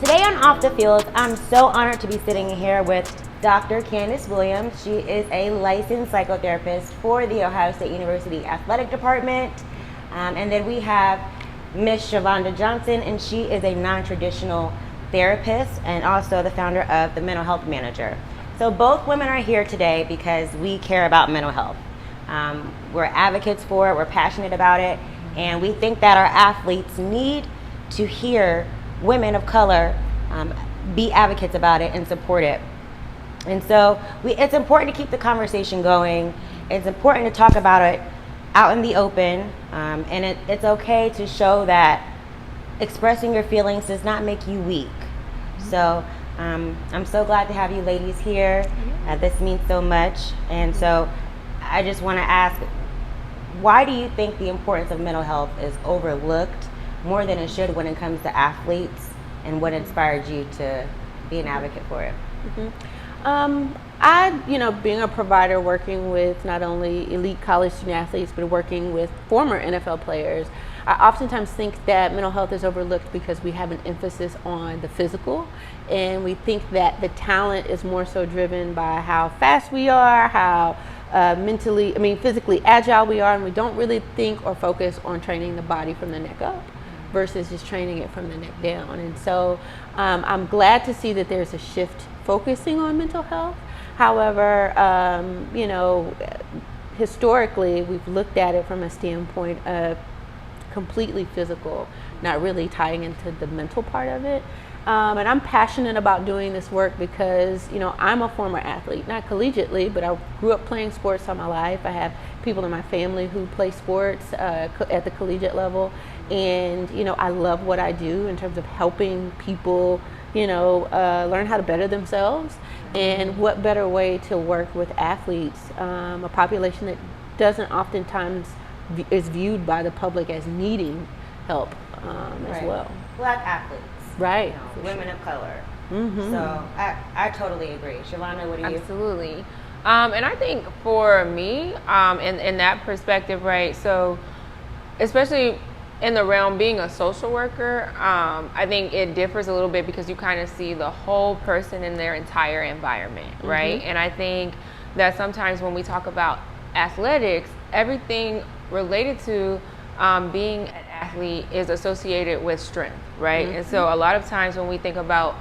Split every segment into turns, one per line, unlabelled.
Today on Off the Field, I'm so honored to be sitting here with Dr. Candace Williams. She is a licensed psychotherapist for the Ohio State University Athletic Department. And then we have Miss Shavonda Johnson, and she is a non-traditional therapist and also the founder of the Mental Health Manager. So both women are here today because we care about mental health. We're advocates for it, we're passionate about it, and we think that our athletes need to hear women of color be advocates about it and support it. And so it's important to keep the conversation going. It's important to talk about it out in the open, and it's okay to show that expressing your feelings does not make you weak. So I'm so glad to have you ladies here. This means so much. And so I just want to ask, why do you think the importance of mental health is overlooked more than it should when it comes to athletes, and what inspired you to be an advocate for it?
Being a provider, working with not only elite college student athletes, but working with former NFL players, I oftentimes think that mental health is overlooked because we have an emphasis on the physical, and we think that the talent is more so driven by how fast we are, how physically agile we are, and we don't really think or focus on training the body from the neck up versus just training it from the neck down. And so I'm glad to see that there's a shift focusing on mental health. However, historically, we've looked at it from a standpoint of completely physical, not really tying into the mental part of it. And I'm passionate about doing this work because, I'm a former athlete, not collegiately, but I grew up playing sports all my life. I have people in my family who play sports at the collegiate level. And, I love what I do in terms of helping people, learn how to better themselves. And what better way to work with athletes, a population that doesn't oftentimes is viewed by the public as needing help as well.
Black athletes.
Right.
Women of color. Mm-hmm. So I totally agree. Shavonda, what do you?
Absolutely. And I think for me, in that perspective, right, so especially in the realm being a social worker, I think it differs a little bit because you kind of see the whole person in their entire environment, right? Mm-hmm. And I think that sometimes when we talk about athletics, everything related to being an athlete is associated with strength, right? Mm-hmm. And so a lot of times when we think about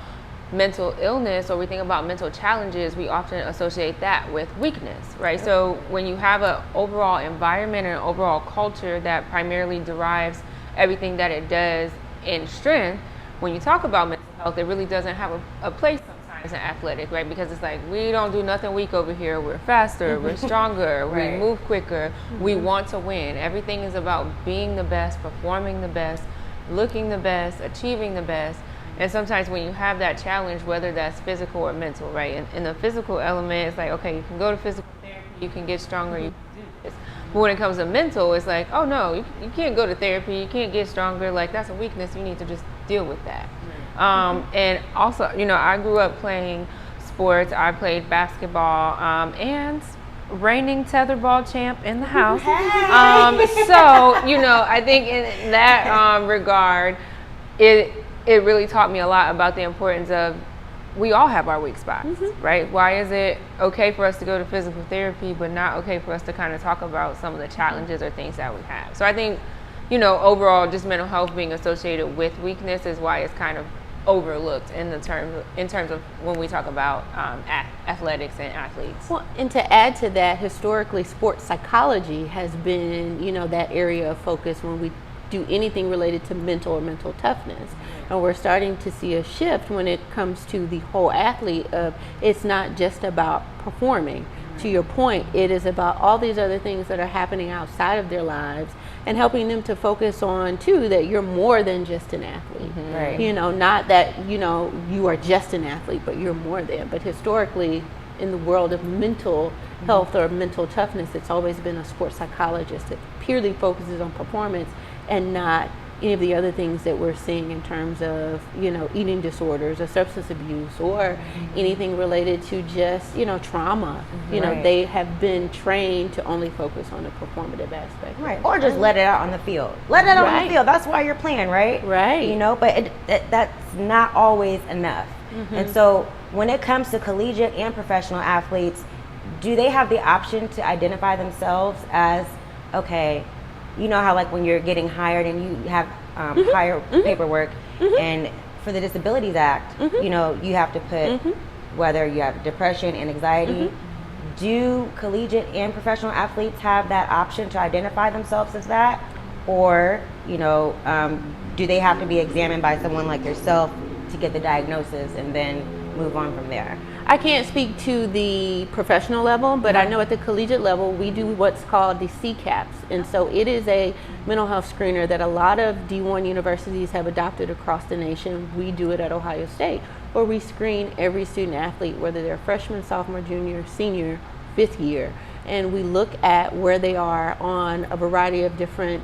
mental illness or we think about mental challenges, we often associate that with weakness, right? So when you have an overall environment and an overall culture that primarily derives everything that it does in strength, when you talk about mental health, it really doesn't have a place sometimes in athletic, right? Because it's like, we don't do nothing weak over here. We're faster, we're stronger, right. We move quicker, we want to win. Everything is about being the best, performing the best, looking the best, achieving the best. And sometimes when you have that challenge, whether that's physical or mental, right? In the physical element, it's like, okay, you can go to physical therapy, you can get stronger, you can do this. But when it comes to mental, it's like, oh no, you can't go to therapy, you can't get stronger. Like, that's a weakness, you need to just deal with that. And also, I grew up playing sports. I played basketball and reigning tetherball champ in the house. So, I think in that regard, it really taught me a lot about the importance of, we all have our weak spots, right? Why is it okay for us to go to physical therapy, but not okay for us to kind of talk about some of the challenges or things that we have? So I think, overall, just mental health being associated with weakness is why it's kind of overlooked in terms of when we talk about athletics and athletes.
Well, and to add to that, historically, sports psychology has been, that area of focus when we do anything related to mental or mental toughness. And we're starting to see a shift when it comes to the whole athlete of, it's not just about performing. To your point, it is about all these other things that are happening outside of their lives and helping them to focus on too that you're more than just an athlete. Right. Not that, you are just an athlete, but you're more than. But historically, in the world of mental health or mental toughness, it's always been a sports psychologist that purely focuses on performance and not any of the other things that we're seeing in terms of, eating disorders or substance abuse or anything related to just, trauma.
Right.
They have been trained to only focus on the performative aspect.
Right. Or just let it out on the field. Let it out on the field. That's why you're playing, right?
Right.
But that's not always enough. And so when it comes to collegiate and professional athletes, do they have the option to identify themselves as, okay, you know how like when you're getting hired and you have hire paperwork, and for the Disabilities Act, you have to put whether you have depression and anxiety. Do collegiate and professional athletes have that option to identify themselves as that? Or, do they have to be examined by someone like yourself to get the diagnosis and then move on from there?
I can't speak to the professional level, but I know at the collegiate level, we do what's called the CCAPs. And so it is a mental health screener that a lot of D1 universities have adopted across the nation. We do it at Ohio State, where we screen every student athlete, whether they're freshman, sophomore, junior, senior, fifth year. And we look at where they are on a variety of different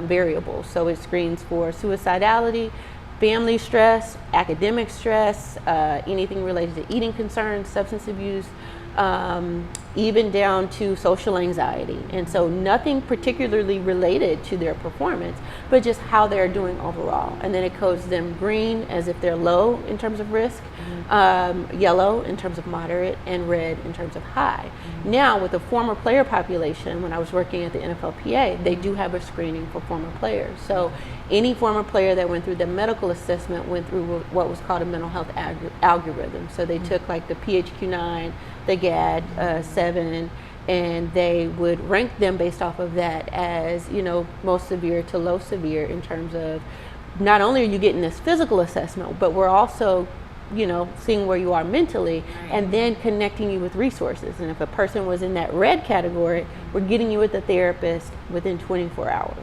variables. So it screens for suicidality, family stress, academic stress, anything related to eating concerns, substance abuse, even down to social anxiety. And so nothing particularly related to their performance, but just how they're doing overall. And then it codes them green as if they're low in terms of risk, yellow in terms of moderate, and red in terms of high. Now with the former player population, when I was working at the NFLPA, they do have a screening for former players. So any former player that went through the medical assessment went through what was called a mental health algorithm. So they took like the PHQ-9, the GAD-7, and they would rank them based off of that as, most severe to low severe in terms of not only are you getting this physical assessment, but we're also, seeing where you are mentally and then connecting you with resources. And if a person was in that red category, we're getting you with a therapist within 24 hours.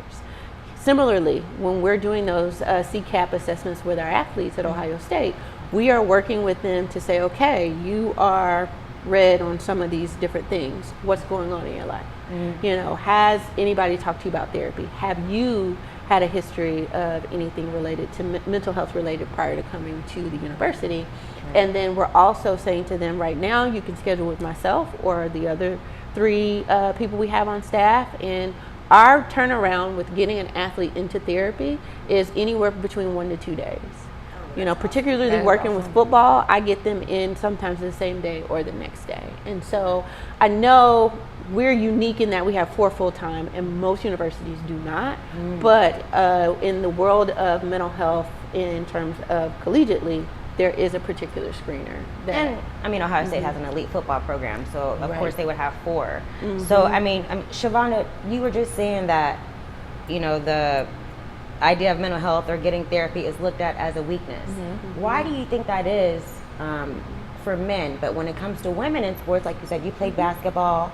Similarly, when we're doing those CCAP assessments with our athletes at Ohio State, we are working with them to say, okay, you are red on some of these different things. What's going on in your life? Has anybody talked to you about therapy? Have you had a history of anything related to mental health related prior to coming to the university? And then we're also saying to them, right now you can schedule with myself or the other 3 people we have on staff, and our turnaround with getting an athlete into therapy is anywhere between 1 to 2 days. Particularly working with football, I get them in sometimes the same day or the next day. And so I know we're unique in that we have 4 full-time and most universities do not. But in the world of mental health in terms of collegiately, there is a particular screener.
Ohio State has an elite football program, so of course they would have 4. So, Shavonda, you were just saying that, the idea of mental health or getting therapy is looked at as a weakness. Why do you think that is for men? But when it comes to women in sports, like you said, you played basketball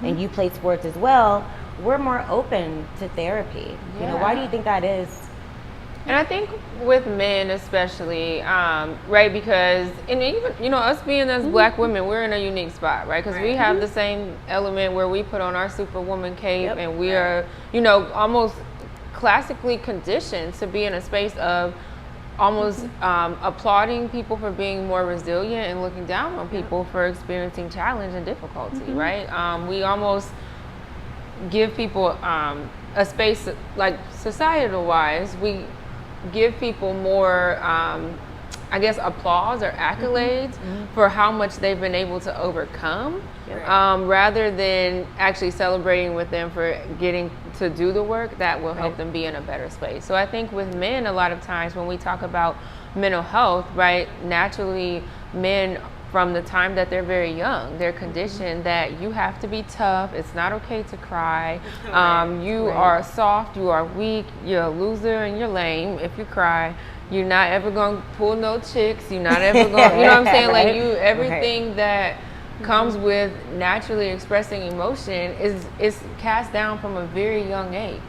and you played sports as well, we're more open to therapy. Why do you think that is?
And I think with men especially, right, because, and even, us being as black women, we're in a unique spot, right? Because we have the same element where we put on our superwoman cape and we are, almost classically conditioned to be in a space of almost applauding people for being more resilient and looking down on people for experiencing challenge and difficulty, right? We almost give people a space, like societal wise, we give people more, applause or accolades for how much they've been able to overcome, rather than actually celebrating with them for getting to do the work that will help them be in a better space. So I think with men, a lot of times when we talk about mental health, right, naturally men from the time that they're very young, they're conditioned that you have to be tough, it's not okay to cry, you are soft, you are weak, you're a loser and you're lame if you cry. You're not ever gonna pull no chicks. You're not ever gonna, you know what I'm saying? Like everything that comes with naturally expressing emotion is cast down from a very young age,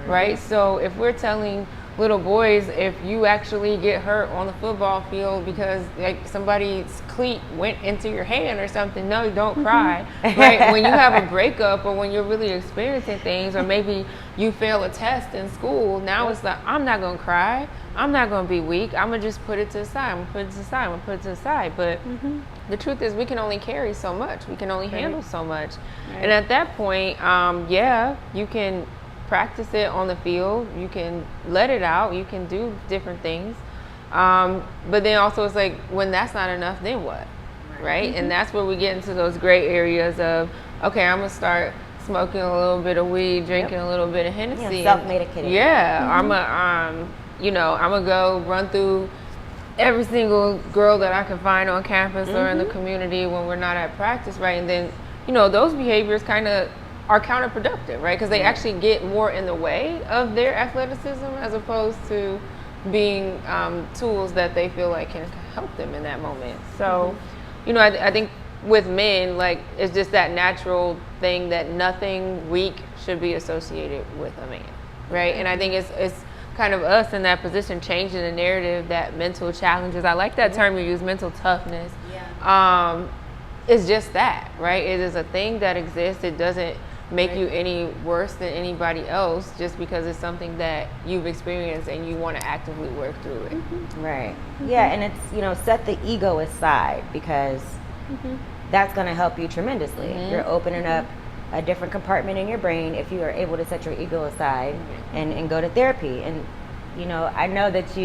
right? So if we're telling little boys, if you actually get hurt on the football field because like somebody's cleat went into your hand or something, no, don't cry, right? When you have a breakup or when you're really experiencing things, or maybe you fail a test in school, now it's like, I'm not gonna cry, I'm not gonna be weak, I'm gonna just put it to the side, I'm gonna put it to the side, I'm gonna put it to the side. But the truth is, we can only carry so much, we can only handle so much. And at that point, yeah, you can practice it on the field, you can let it out, you can do different things, but then also it's like, when that's not enough, then what, right? And that's where we get into those gray areas of, okay, I'm gonna start smoking a little bit of weed, drinking a little bit of Hennessy,
self-medicating.
I'm gonna go run through every single girl that I can find on campus or in the community when we're not at practice, right? And then those behaviors kind of are counterproductive, right? Because they actually get more in the way of their athleticism as opposed to being tools that they feel like can help them in that moment. So, I think with men, like, it's just that natural thing that nothing weak should be associated with a man, right? And I think it's kind of us in that position changing the narrative that mental challenges, I like that term you use, mental toughness, is just that, right? It is a thing that exists. It doesn't make you any worse than anybody else just because it's something that you've experienced and you want to actively work through it.
Right. Yeah, and it's, set the ego aside, because that's going to help you tremendously. You're opening up a different compartment in your brain if you are able to set your ego aside and go to therapy. And, I know that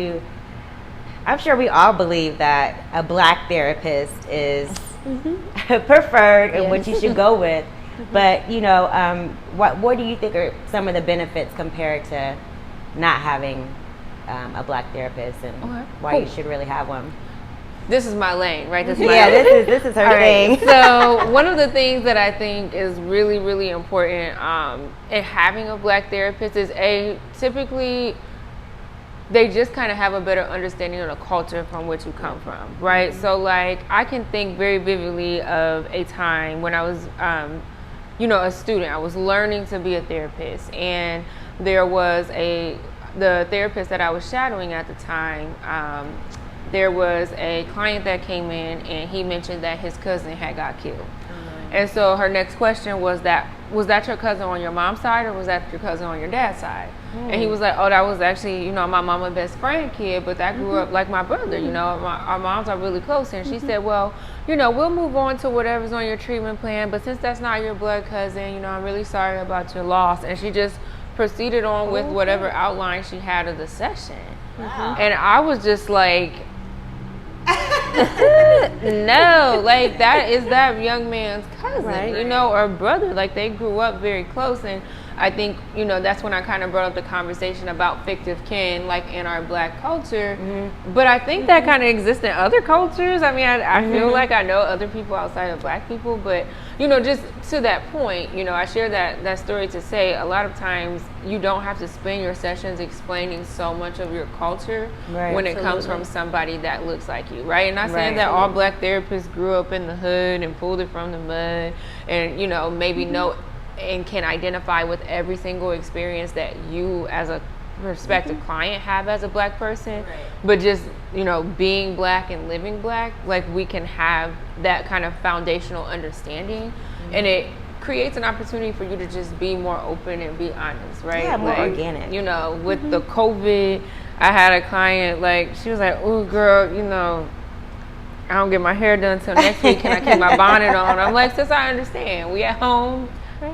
I'm sure we all believe that a black therapist is preferred and what you should go with. But, what do you think are some of the benefits compared to not having a black therapist, and why you should really have one?
This is my lane, right? This
is her thing.
So one of the things that I think is really, really important in having a black therapist is typically they just kind of have a better understanding of the culture from which you come from, right? So like, I can think very vividly of a time when I was a student. I was learning to be a therapist, and there was the therapist that I was shadowing at the time, there was a client that came in and he mentioned that his cousin had got killed. And so her next question was that your cousin on your mom's side, or was that your cousin on your dad's side? And he was like, oh, that was actually, my mama's best friend kid, but that grew up like my brother, our moms are really close. And she said, well, we'll move on to whatever's on your treatment plan, but since that's not your blood cousin, I'm really sorry about your loss. And she just proceeded on with whatever outline she had of the session. And I was just like, no, like, that is that young man's cousin, or brother. Like, they grew up very close. And I think, that's when I kind of brought up the conversation about fictive kin, like, in our black culture. But I think that kind of exists in other cultures. I mean, I feel like I know other people outside of black people, but, just to that point, I share that story to say a lot of times you don't have to spend your sessions explaining so much of your culture when it comes from somebody that looks like you, right? And not saying that all black therapists grew up in the hood and pulled it from the mud and, maybe know and can identify with every single experience that you as a prospective client have as a black person, but just being black and living black, like, we can have that kind of foundational understanding, and it creates an opportunity for you to just be more open and be honest, right?
More organic.
With the COVID, I had a client, like, she was like, oh girl, I don't get my hair done till next week, can I keep my bonnet on? I'm like, sis, I understand, we at home,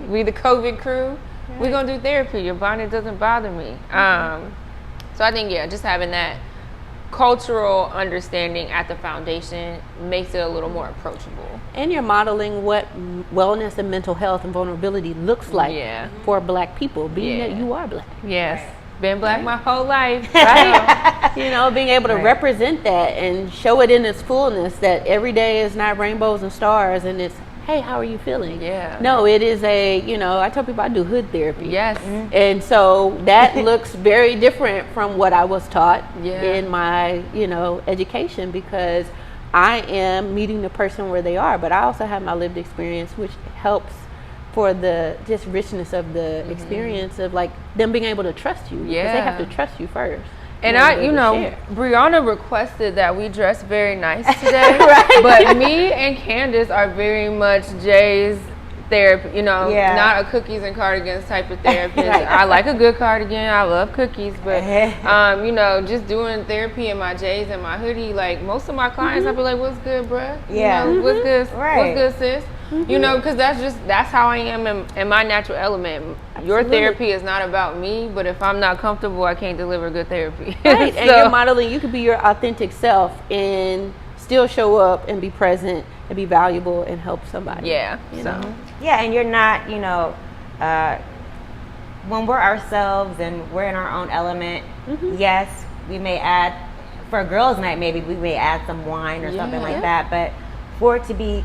we the COVID crew, we're gonna do therapy, your bonnet doesn't bother me. So I think, just having that cultural understanding at the foundation makes it a little more approachable.
And you're modeling what wellness and mental health and vulnerability looks like for black people, being that you are black.
Yes. Been black my whole life.
Right? Being able to represent that and show it in its fullness, that every day is not rainbows and stars, and it's, hey, how are you feeling? No, it is I tell people I do hood therapy.
Yes.
And so that looks very different from what I was taught in my, education, because I am meeting the person where they are, but I also have my lived experience, which helps for the just richness of the experience of like them being able to trust you. Because they have to trust you first.
And Brianna requested that we dress very nice today,
right?
But me and Candace are very much Jay's therapy, not a cookies and cardigans type of therapist.
Right.
I like a good cardigan. I love cookies, but just doing therapy in my J's and my hoodie. Like most of my clients, I'll be like, "What's good, bruh? What's good?
Right.
What's good, sis?" Because that's how I am in my natural element. Your therapy is not about me, but if I'm not comfortable, I can't deliver good therapy.
Right. And you're modeling. You could be your authentic self and still show up and be present and be valuable and help somebody.
Yeah.
Yeah, and you're not, when we're ourselves and we're in our own element, yes, we may add, for a girls' night, maybe we may add some wine or something like that, but for it to be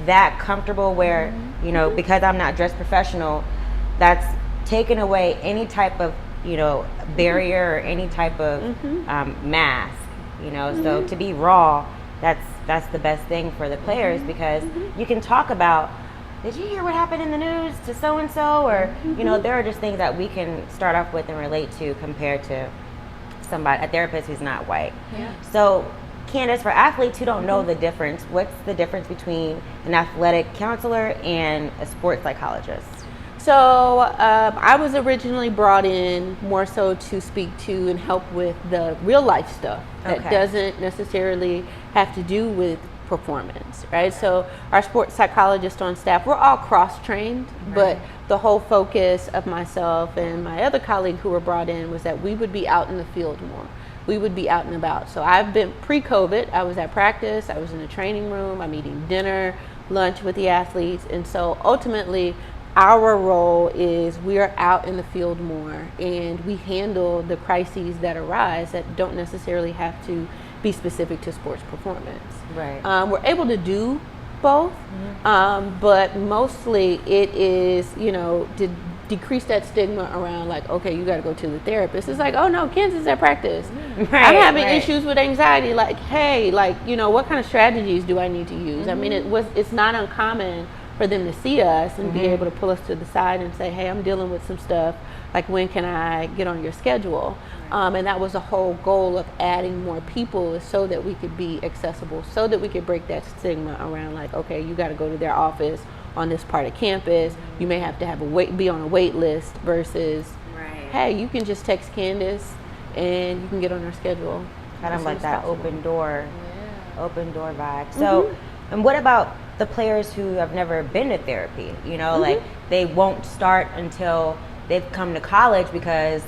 that comfortable where, because I'm not dressed professional, that's taken away any type of, barrier or any type of mask, so to be raw, that's the best thing for the players because you can talk about, did you hear what happened in the news to so-and-so? Or, there are just things that we can start off with and relate to compared to a therapist who's not white. Yeah. So, Candace, for athletes who don't know the difference, what's the difference between an athletic counselor and a sports psychologist?
So I was originally brought in more so to speak to and help with the real life stuff that doesn't necessarily have to do with performance, right? So our sports psychologists on staff, we're all cross-trained, but the whole focus of myself and my other colleague who were brought in was that we would be out in the field more. We would be out and about. So I've been pre-COVID, I was at practice, I was in the training room, I'm eating dinner, lunch with the athletes, and so ultimately our role is we are out in the field more and we handle the crises that arise that don't necessarily have to be specific to sports performance.
Right.
We're able to do both, but mostly it is, to decrease that stigma around like, okay, you got to go to the therapist. It's like, oh no, Kansas at practice. I'm having issues with anxiety. Like, hey, what kind of strategies do I need to use? I mean, it's not uncommon for them to see us and be able to pull us to the side and say, hey, I'm dealing with some stuff, like when can I get on your schedule? And that was the whole goal of adding more people, is so that we could be accessible, so that we could break that stigma around like, okay, you got to go to their office on this part of campus, you may have to be on a wait list versus, hey, you can just text Candace and you can get on our schedule.
Kind of like that open door vibe. So, and what about the players who have never been to therapy? Like they won't start until they've come to college because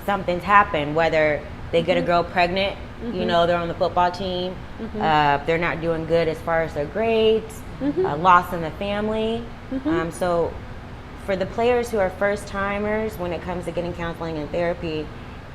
something's happened, whether they get a girl pregnant, they're on the football team, they're not doing good as far as their grades, loss in the family. So for the players who are first timers, when it comes to getting counseling and therapy,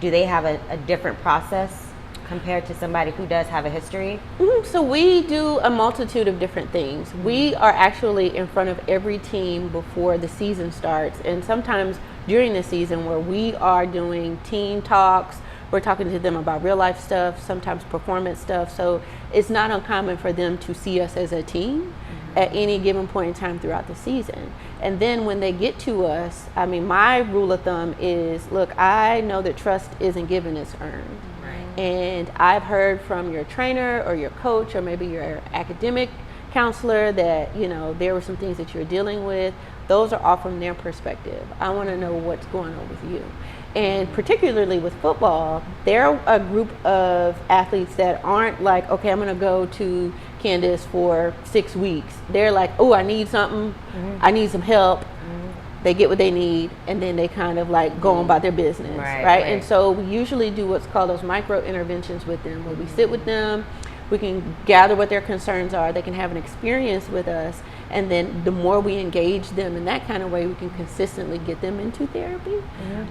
do they have a different process compared to somebody who does have a history?
So we do a multitude of different things. We are actually in front of every team before the season starts, and sometimes during the season where we are doing team talks, we're talking to them about real life stuff, sometimes performance stuff. So it's not uncommon for them to see us as a team at any given point in time throughout the season. And then when they get to us, I mean, my rule of thumb is, look, I know that trust isn't given, it's earned. And I've heard from your trainer or your coach or maybe your academic counselor that, there were some things that you're dealing with. Those are all from their perspective. I want to know what's going on with you. And particularly with football, they're a group of athletes that aren't like, okay, I'm going to go to Candace for 6 weeks. They're like, oh, I need something. I need some help. They get what they need, and then they kind of like go on about their business, right? And so we usually do what's called those micro interventions with them, where we sit with them, we can gather what their concerns are, they can have an experience with us, and then the more we engage them in that kind of way, we can consistently get them into therapy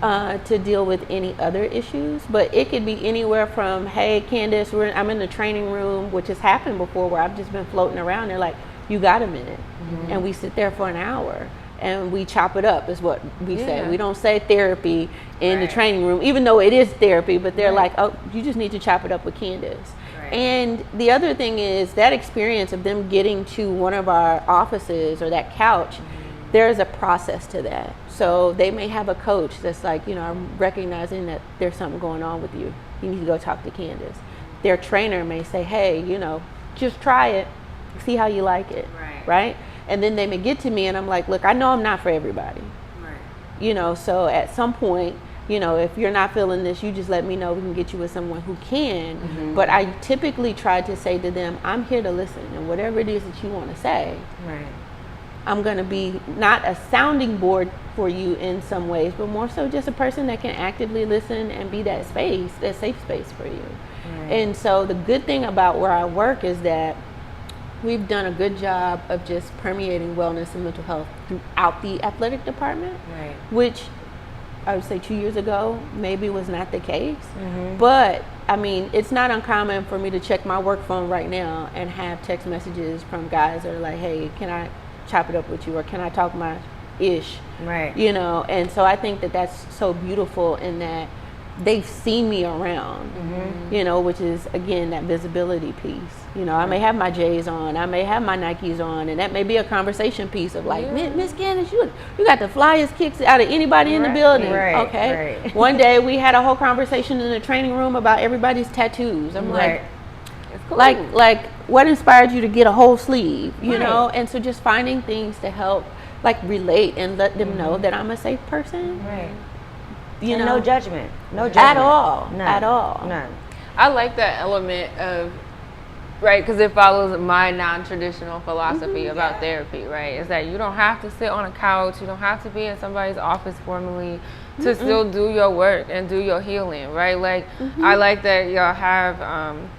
to deal with any other issues. But it could be anywhere from, hey, Candace, I'm in the training room, which has happened before, where I've just been floating around. They're like, you got a minute? And we sit there for an hour. And we chop it up, is what we say. We don't say therapy in the training room, even though it is therapy, but they're like, oh, you just need to chop it up with Candace. And the other thing is that experience of them getting to one of our offices or that couch there's a process to that. So they may have a coach that's like, I'm recognizing that there's something going on with you. You need to go talk to Candace. Their trainer may say, hey, just try it, see how you like it, right? And then they may get to me and I'm like, look, I know I'm not for everybody. Right. So at some point, if you're not feeling this, you just let me know. We can get you with someone who can. Mm-hmm. But I typically try to say to them, I'm here to listen. And whatever it is that you want to say, right, I'm going to be not a sounding board for you in some ways, but more so just a person that can actively listen and be that space, that safe space for you. Right. And so the good thing about where I work is that we've done a good job of just permeating wellness and mental health throughout the athletic department, right, which I would say 2 years ago maybe was not the case. Mm-hmm. But I mean, it's not uncommon for me to check my work phone right now and have text messages from guys that are like, hey, can I chop it up with you, or can I talk my ish, right? And so I think that that's so beautiful in that they've seen me around, mm-hmm, which is again that visibility piece. I may have my J's on, I may have my Nikes on, and that may be a conversation piece of like, Miss Candace, you got the flyest kicks out of anybody in the building. Right, okay. Right. One day we had a whole conversation in the training room about everybody's tattoos. I'm like, it's cool. like what inspired you to get a whole sleeve, you know? And so just finding things to help like relate and let them know that I'm a safe person. Right.
No judgment. No judgment.
At all.
None.
At all.
None.
I like that element of, right, because it follows my non-traditional philosophy about therapy, right? Is that you don't have to sit on a couch, you don't have to be in somebody's office formally to still do your work and do your healing, right? Like, I like that y'all have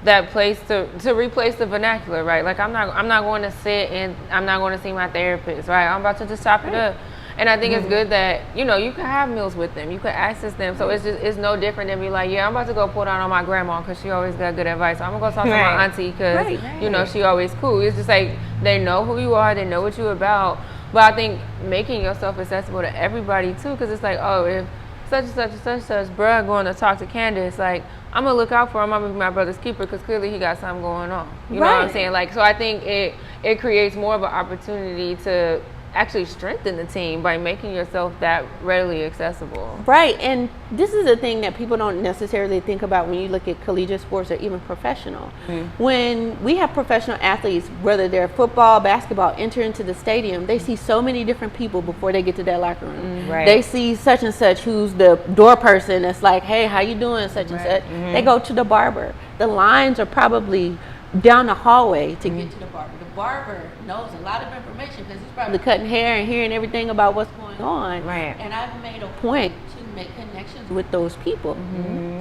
that place to replace the vernacular, right? Like, I'm not going to sit and I'm not going to see my therapist, right? I'm about to just chop it up. And I think it's good that, you can have meals with them. You can access them. So it's no different than be like, I'm about to go pull down on my grandma because she always got good advice. So I'm going to go talk to my auntie because, she always cool. It's just like they know who you are. They know what you're about. But I think making yourself accessible to everybody, too, because it's like, oh, if such and such and such and such, bruh, going to talk to Candace, like, I'm going to look out for him. I'm going to be my brother's keeper because clearly he got something going on. You know what I'm saying? Like, so I think it creates more of an opportunity to actually strengthen the team by making yourself that readily accessible.
Right, and this is a thing that people don't necessarily think about when you look at collegiate sports or even professional. Mm-hmm. When we have professional athletes, whether they're football, basketball, enter into the stadium, they see so many different people before they get to that locker room. Mm-hmm. Right. They see such and such who's the door person that's like, hey, how you doing, such and such. Mm-hmm. They go to the barber. The lines are probably down the hallway to get to the barber. The barber knows a lot of information because he's probably cutting hair and hearing everything about what's going on. Right. And I've made a point to make connections with those people,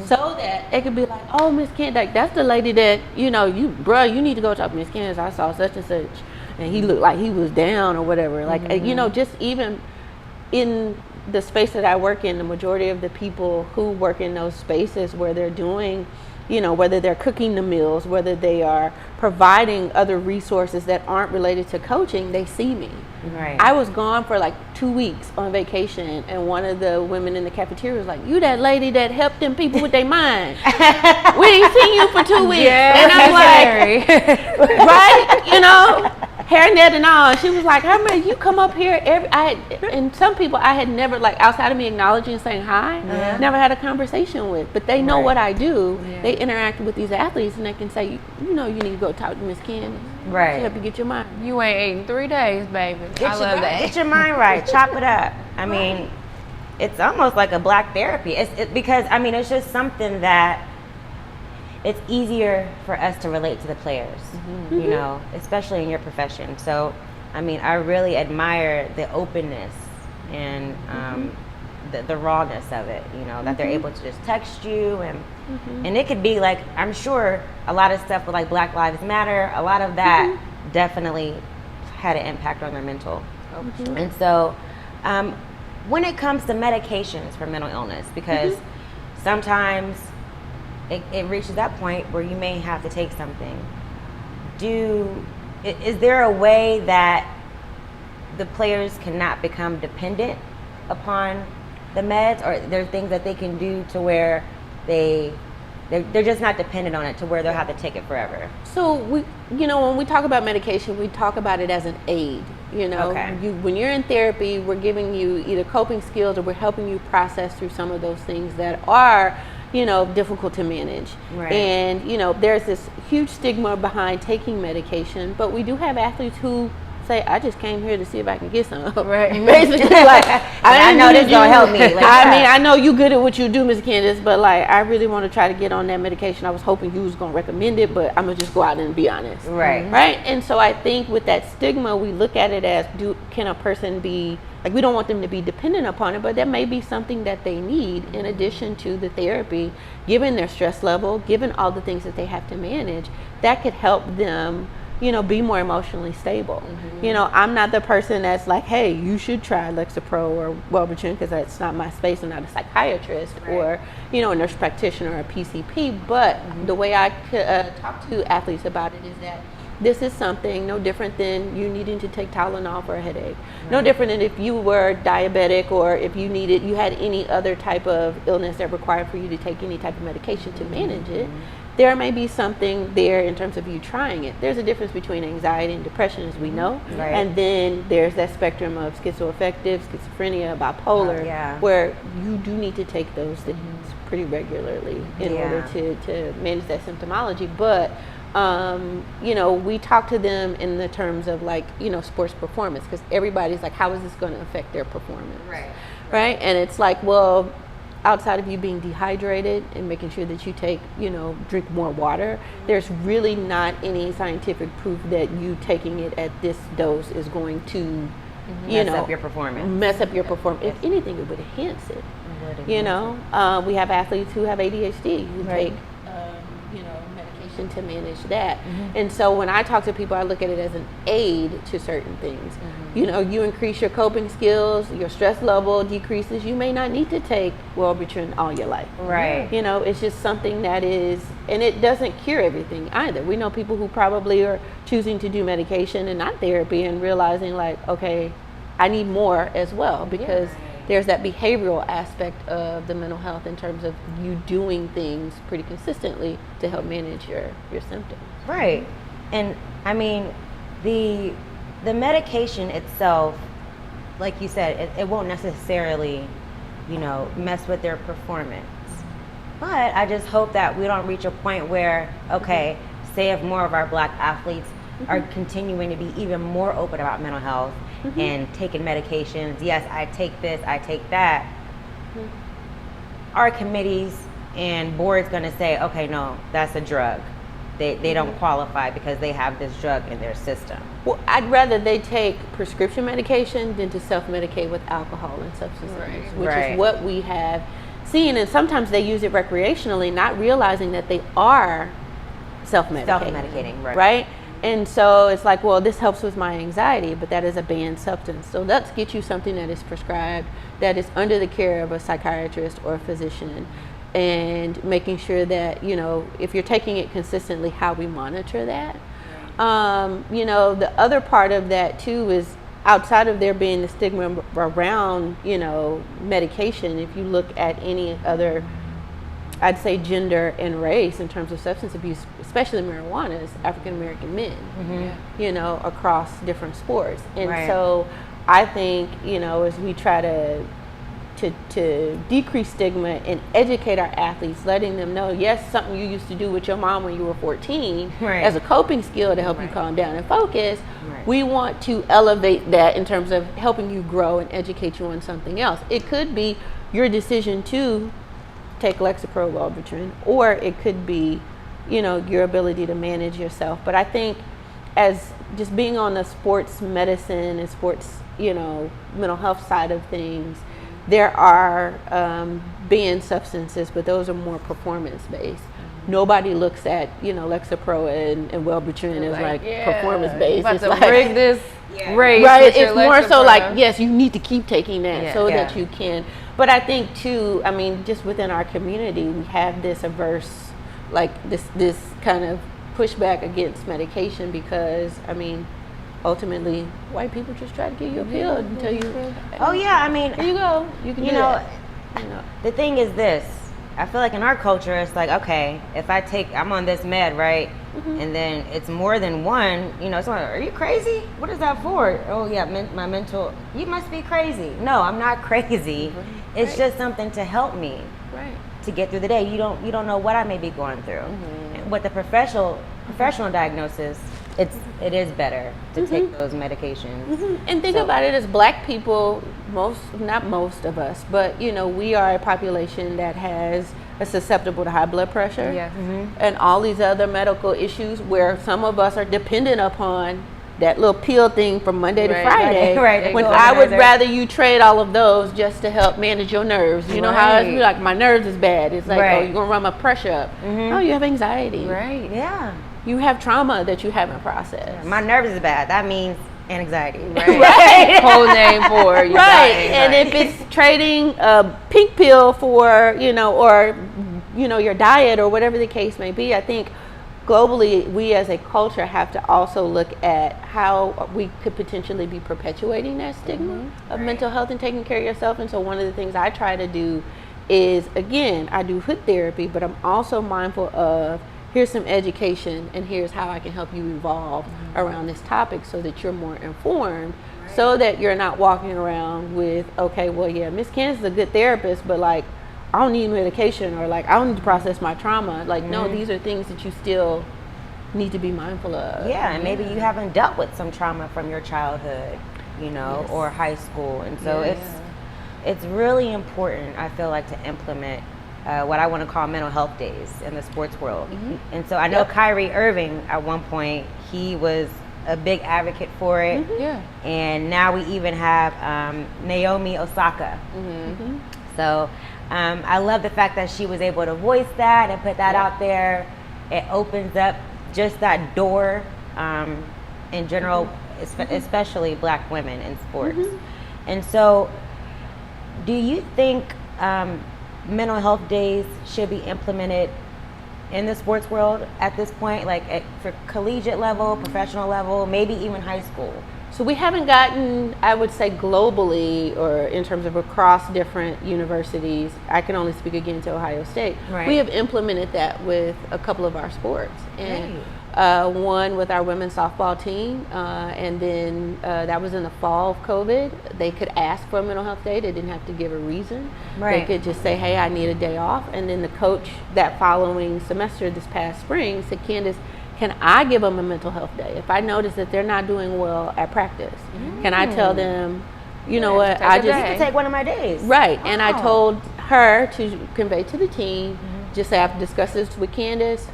so that it could be like, oh, Miss Candace, that's the lady that you need to go talk to Miss Candace. I saw such and such, and he looked like he was down or whatever. Like just even in the space that I work in, the majority of the people who work in those spaces where they're doing, whether they're cooking the meals, whether they are providing other resources that aren't related to coaching, they see me. Right. I was gone for like 2 weeks on vacation, and one of the women in the cafeteria was like, you that lady that helped them people with their mind. We ain't seen you for 2 weeks. Yeah, and I'm like, right? Hairnet and all. And she was like, how many you come up here and some people I had never, like, outside of me acknowledging and saying hi, never had a conversation with, but they know what I do. They interact with these athletes and they can say, you need to go talk to Miss Candace. Right. She help you get your mind.
You ain't ate in 3 days, baby. I love that.
Get your mind right. Chop it up. I mean, it's almost like a black therapy. Because it's just something that it's easier for us to relate to the players, especially in your profession. So, I really admire the openness and the rawness of it, that they're able to just text you and it could be like, I'm sure a lot of stuff with like Black Lives Matter, a lot of that definitely had an impact on their mental. And so when it comes to medications for mental illness, because sometimes it reaches that point where you may have to take something. Is there a way that the players cannot become dependent upon the meds, or there are things that they can do to where they're just not dependent on it to where they'll have to take it forever?
So when we talk about medication, we talk about it as an aid You know,
Okay.
when you're in therapy, we're giving you either coping skills or we're helping you process through some of those things that are, you know, difficult to manage.
Right.
And, you know, there's this huge stigma behind taking medication, but we do have athletes who say, I just came here to see if I can get some.
Right.
Basically, like,
I know this gonna help me. Like,
I mean, I know you good at what you do, Ms. Candace, but like, I really want to try to get on that medication. I was hoping you was going to recommend it, but I'm going to just go out and be honest.
Right.
Right. And so I think with that stigma, we look at it as, can a person be, like, we don't want them to be dependent upon it, but that may be something that they need in addition to the therapy, given their stress level, given all the things that they have to manage, that could help them, you know, be more emotionally stable. You know, I'm not the person that's like, hey, you should try Lexapro or Wellbutrin, because that's not my space. I'm not a psychiatrist or, you know, a nurse practitioner or a PCP. But the way I talk to athletes about it is that this is something no different than you needing to take Tylenol for a headache. No different than if you were diabetic or if you had any other type of illness that required for you to take any type of medication to manage it. There may be something there in terms of you trying it. There's a difference between anxiety and depression, as we know.
Right.
And then there's that spectrum of schizoaffective, schizophrenia, bipolar, where you do need to take those things pretty regularly in order to manage that symptomology. But, you know, we talk to them in the terms of, like, you know, sports performance, because everybody's like, how is this going to affect their performance? Right? And it's like, well, outside of you being dehydrated and making sure that you drink more water, there's really not any scientific proof that you taking it at this dose is going to,
mess up your performance.
If anything, it would enhance it. You know, we have athletes who have ADHD who take, medication to manage that. And so when I talk to people, I look at it as an aid to certain things. You know, you increase your coping skills, your stress level decreases, you may not need to take Wellbutrin all your life.
Right.
You know, it's just something that is, and it doesn't cure everything either. We know people who probably are choosing to do medication and not therapy and realizing, like, okay, I need more as well, because there's that behavioral aspect of the mental health in terms of you doing things pretty consistently to help manage your symptoms.
Right. And I mean, the medication itself, like you said, it won't necessarily, you know, mess with their performance. But I just hope that we don't reach a point where, okay, say if more of our Black athletes are continuing to be even more open about mental health and taking medications. Yes, I take this, I take that. Our committees and boards going to say, okay, no, that's a drug. They don't qualify because they have this drug in their system.
Well, I'd rather they take prescription medication than to self-medicate with alcohol and substance abuse, which is what we have seen. And sometimes they use it recreationally, not realizing that they are self-medicating. Right? And so it's like, well, this helps with my anxiety, but that is a banned substance. So let's get you something that is prescribed, that is under the care of a psychiatrist or a physician, and making sure that, you know, if you're taking it consistently, how we monitor that. You know, the other part of that too is, outside of there being the stigma around, you know, medication, if you look at any other, I'd say, gender and race in terms of substance abuse, especially marijuana, is African American men, you know, across different sports. And so I think, you know, as we try to decrease stigma and educate our athletes, letting them know, yes, something you used to do with your mom when you were 14 as a coping skill to help you calm down and focus, we want to elevate that in terms of helping you grow and educate you on something else. It could be your decision to take Lexapro, Wellbutrin, or it could be, you know, your ability to manage yourself. But I think as just being on the sports medicine and sports, you know, mental health side of things, there are banned substances, but those are more performance-based. Nobody looks at, you know, Lexapro and Wellbutrin as like performance-based.
It's like, rig this race.
Right, it's more so like, yes, you need to keep taking that that you can. But I think too, I mean, just within our community, we have this averse, like this kind of pushback against medication because, I mean, ultimately, white people just try to give you a pill and tell you,
oh yeah, I mean,
here you go, you can do
know,
that. You know,
the thing is this, I feel like in our culture, it's like, okay, if I'm on this med, right? And then it's more than one, someone, are you crazy? What is that for? Oh yeah, my mental, you must be crazy. No, I'm not crazy. It's just something to help me to get through the day. You don't know what I may be going through. With the professional diagnosis, it is better to take those medications.
And think about it, as Black people, not most of us, but we are a population that is susceptible to high blood pressure and all these other medical issues, where some of us are dependent upon that little pill thing from Monday to Friday. When I would rather you trade all of those just to help manage your nerves. You know how it's like, my nerves is bad. It's like, oh, you're gonna run my pressure up. No, you have anxiety.
Yeah.
You have trauma that you haven't processed.
My nerves is bad. That means anxiety.
Whole name for you.
And if it's trading a pink pill for, or your diet or whatever the case may be, I think globally we as a culture have to also look at how we could potentially be perpetuating that stigma of mental health and taking care of yourself. And so one of the things I try to do is, again, I do hood therapy, but I'm also mindful of, here's some education and here's how I can help you evolve around this topic so that you're more informed, so that you're not walking around with, okay, well, yeah, Miss Candace is a good therapist, but like, I don't need medication, or like, I don't need to process my trauma. Like, no, these are things that you still need to be mindful of.
Yeah, and maybe you haven't dealt with some trauma from your childhood, or high school. And so it's really important, I feel like, to implement what I want to call mental health days in the sports world. And so I know Kyrie Irving, at one point, he was a big advocate for it. And now we even have Naomi Osaka. So I love the fact that she was able to voice that and put that out there. It opens up just that door in general, especially Black women in sports. And so do you think mental health days should be implemented in the sports world at this point, like for collegiate level, professional level, maybe even high school?
So we haven't gotten, I would say globally, or in terms of across different universities, I can only speak again to Ohio State. We have implemented that with a couple of our sports. And one with our women's softball team, and then that was in the fall of COVID. They could ask for a mental health day. They didn't have to give a reason. They could just say, hey, I need a day off. And then the coach that following semester, this past spring, said, Candace, can I give them a mental health day? If I notice that they're not doing well at practice, can I tell them, you know what,
I just need to take one of my days.
And I told her to convey to the team, just say, I've discussed this with Candace.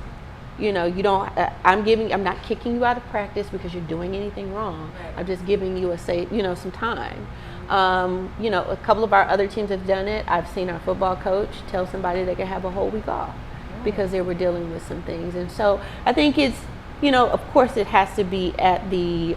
You don't. I'm not kicking you out of practice because you're doing anything wrong. I'm just giving you some time. A couple of our other teams have done it. I've seen our football coach tell somebody they could have a whole week off because they were dealing with some things. And so I think it's, of course it has to be at the,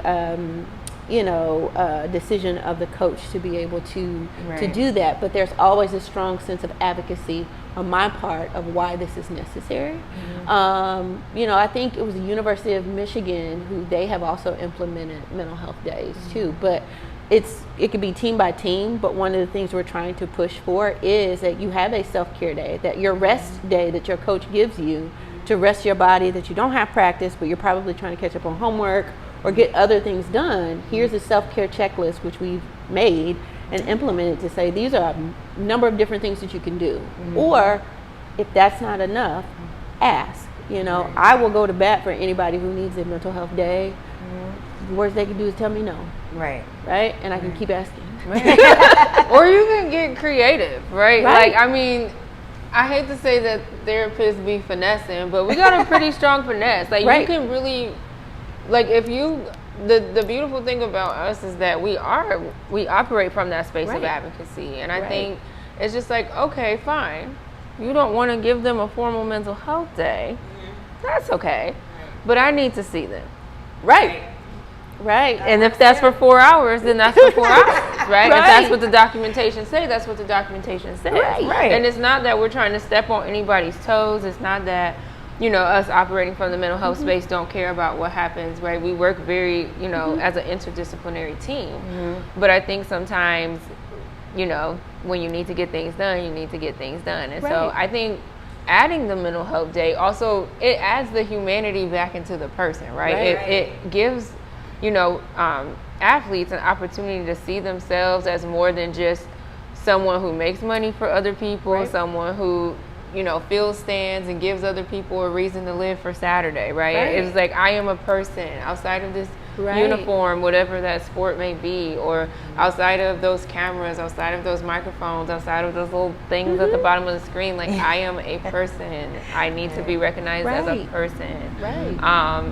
decision of the coach to be able to do that. But there's always a strong sense of advocacy on my part of why this is necessary. I think it was the University of Michigan who they have also implemented mental health days too. But it could be team by team, but one of the things we're trying to push for is that you have a self-care day, that your rest day that your coach gives you to rest your body, that you don't have practice, but you're probably trying to catch up on homework or get other things done. Here's a self-care checklist, which we've made and implemented to say, these are a number of different things that you can do. Or if that's not enough, ask. I will go to bat for anybody who needs a mental health day. The worst they can do is tell me no. And I can keep asking.
Or you can get creative, right? Like, I mean, I hate to say that therapists be finessing, but we got a pretty strong finesse. Like, you can really, like, if you, the beautiful thing about us is that we operate from that space of advocacy. And I think it's just like, okay, fine. You don't want to give them a formal mental health day. That's okay. But I need to see them. And if that's for 4 hours, then that's for 4 hours, If that's what the documentation says, that's what the documentation says. And it's not that we're trying to step on anybody's toes. It's not that, us operating from the mental health space don't care about what happens, We work very, as an interdisciplinary team. But I think sometimes, when you need to get things done, you need to get things done. And so
Right.
I think adding the mental health day also, it adds the humanity back into the person, right?
Right.
It gives, athletes an opportunity to see themselves as more than just someone who makes money for other people,
Right.
someone who, fills stands and gives other people a reason to live for Saturday, right?
Right.
It's like, I am a person outside of this
Right.
uniform, whatever that sport may be, or outside of those cameras, outside of those microphones, outside of those little things at the bottom of the screen. Like, I am a person. I need to be recognized as a
Right.
person.
Right.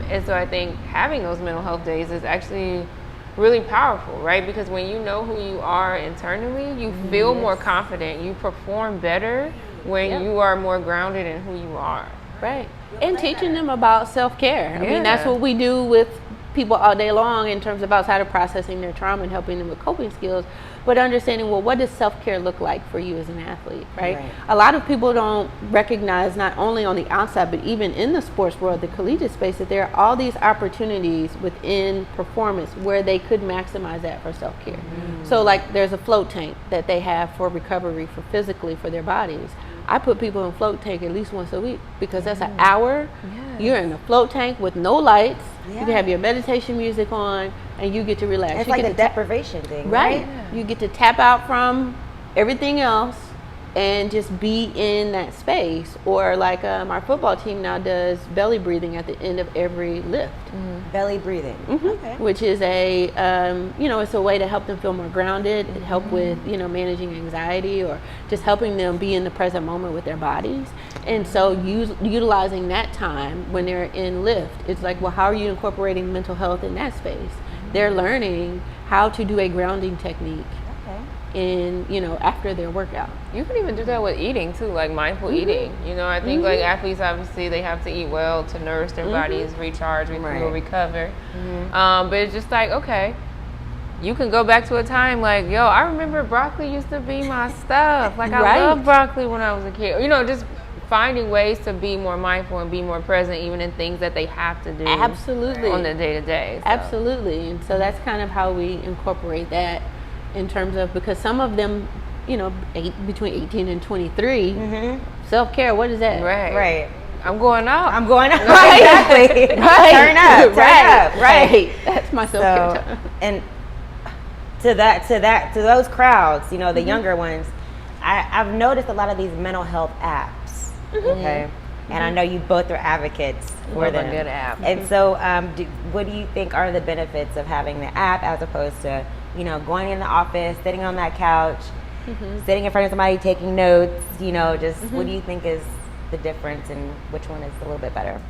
And so I think having those mental health days is actually really powerful, right? Because when you know who you are internally, you feel more confident. You perform better when
Yep.
you are more grounded in who you are.
Right. And teaching them about self-care. I mean, that's
Yeah.
what we do with people all day long in terms of outside of processing their trauma and helping them with coping skills, but understanding, well, what does self-care look like for you as an athlete, right?
Right.
A lot of people don't recognize, not only on the outside, but even in the sports world, the collegiate space, that there are all these opportunities within performance where they could maximize that for self-care. So like there's a float tank that they have for recovery, for physically, for their bodies. I put people in float tank at least once a week because that's an hour. You're in a float tank with no lights. You can have your meditation music on and you get to relax.
It's
You
like
get
the
to tap-
deprivation thing,
Right.
right?
You get to tap out from everything else and just be in that space. Or like our football team now does belly breathing at the end of every lift.
Belly breathing. Okay.
Which is a, it's a way to help them feel more grounded, and help with, managing anxiety or just helping them be in the present moment with their bodies. And so utilizing that time when they're in lift, it's like, well, how are you incorporating mental health in that space? They're learning how to do a grounding technique in, after their workout.
You can even do that with eating too, like mindful eating. I think like athletes, obviously they have to eat well to nourish their bodies, recharge, recover. But it's just like, okay, you can go back to a time like, yo, I remember broccoli used to be my stuff. Like I loved broccoli when I was a kid. Just finding ways to be more mindful and be more present, even in things that they have to do
Absolutely.
on the day to day.
Absolutely. And so that's kind of how we incorporate that in terms of, because some of them, between 18 and 23, self-care, what is that?
Right.
I'm going out.
I'm going out. Exactly. Turn up. Right.
That's my self-care
So,
time.
and to those crowds, the younger ones, I've noticed a lot of these mental health apps. Okay. And I know you both are advocates for
Love a
them.
good app.
And so, what do you think are the benefits of having the app as opposed to, going in the office, sitting on that couch, sitting in front of somebody taking notes? What do you think is the difference and which one is a little bit better?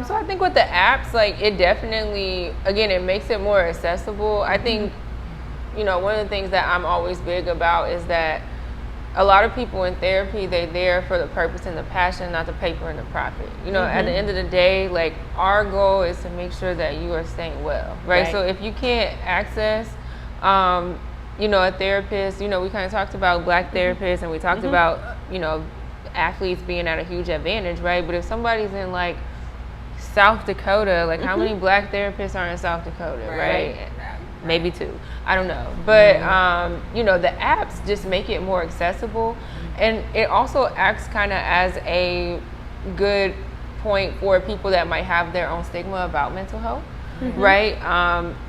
So I think with the apps, like it definitely, again, it makes it more accessible. I think, one of the things that I'm always big about is that a lot of people in therapy, they're there for the purpose and the passion, not the paper and the profit. At the end of the day, like our goal is to make sure that you are staying well, right? So if you can't access, a therapist, we kind of talked about Black therapists and we talked about, athletes being at a huge advantage, right? But if somebody's in like South Dakota, like how many Black therapists are in South Dakota, right? Maybe 2. I don't know. But, the apps just make it more accessible. And it also acts kind of as a good point for people that might have their own stigma about mental health, right?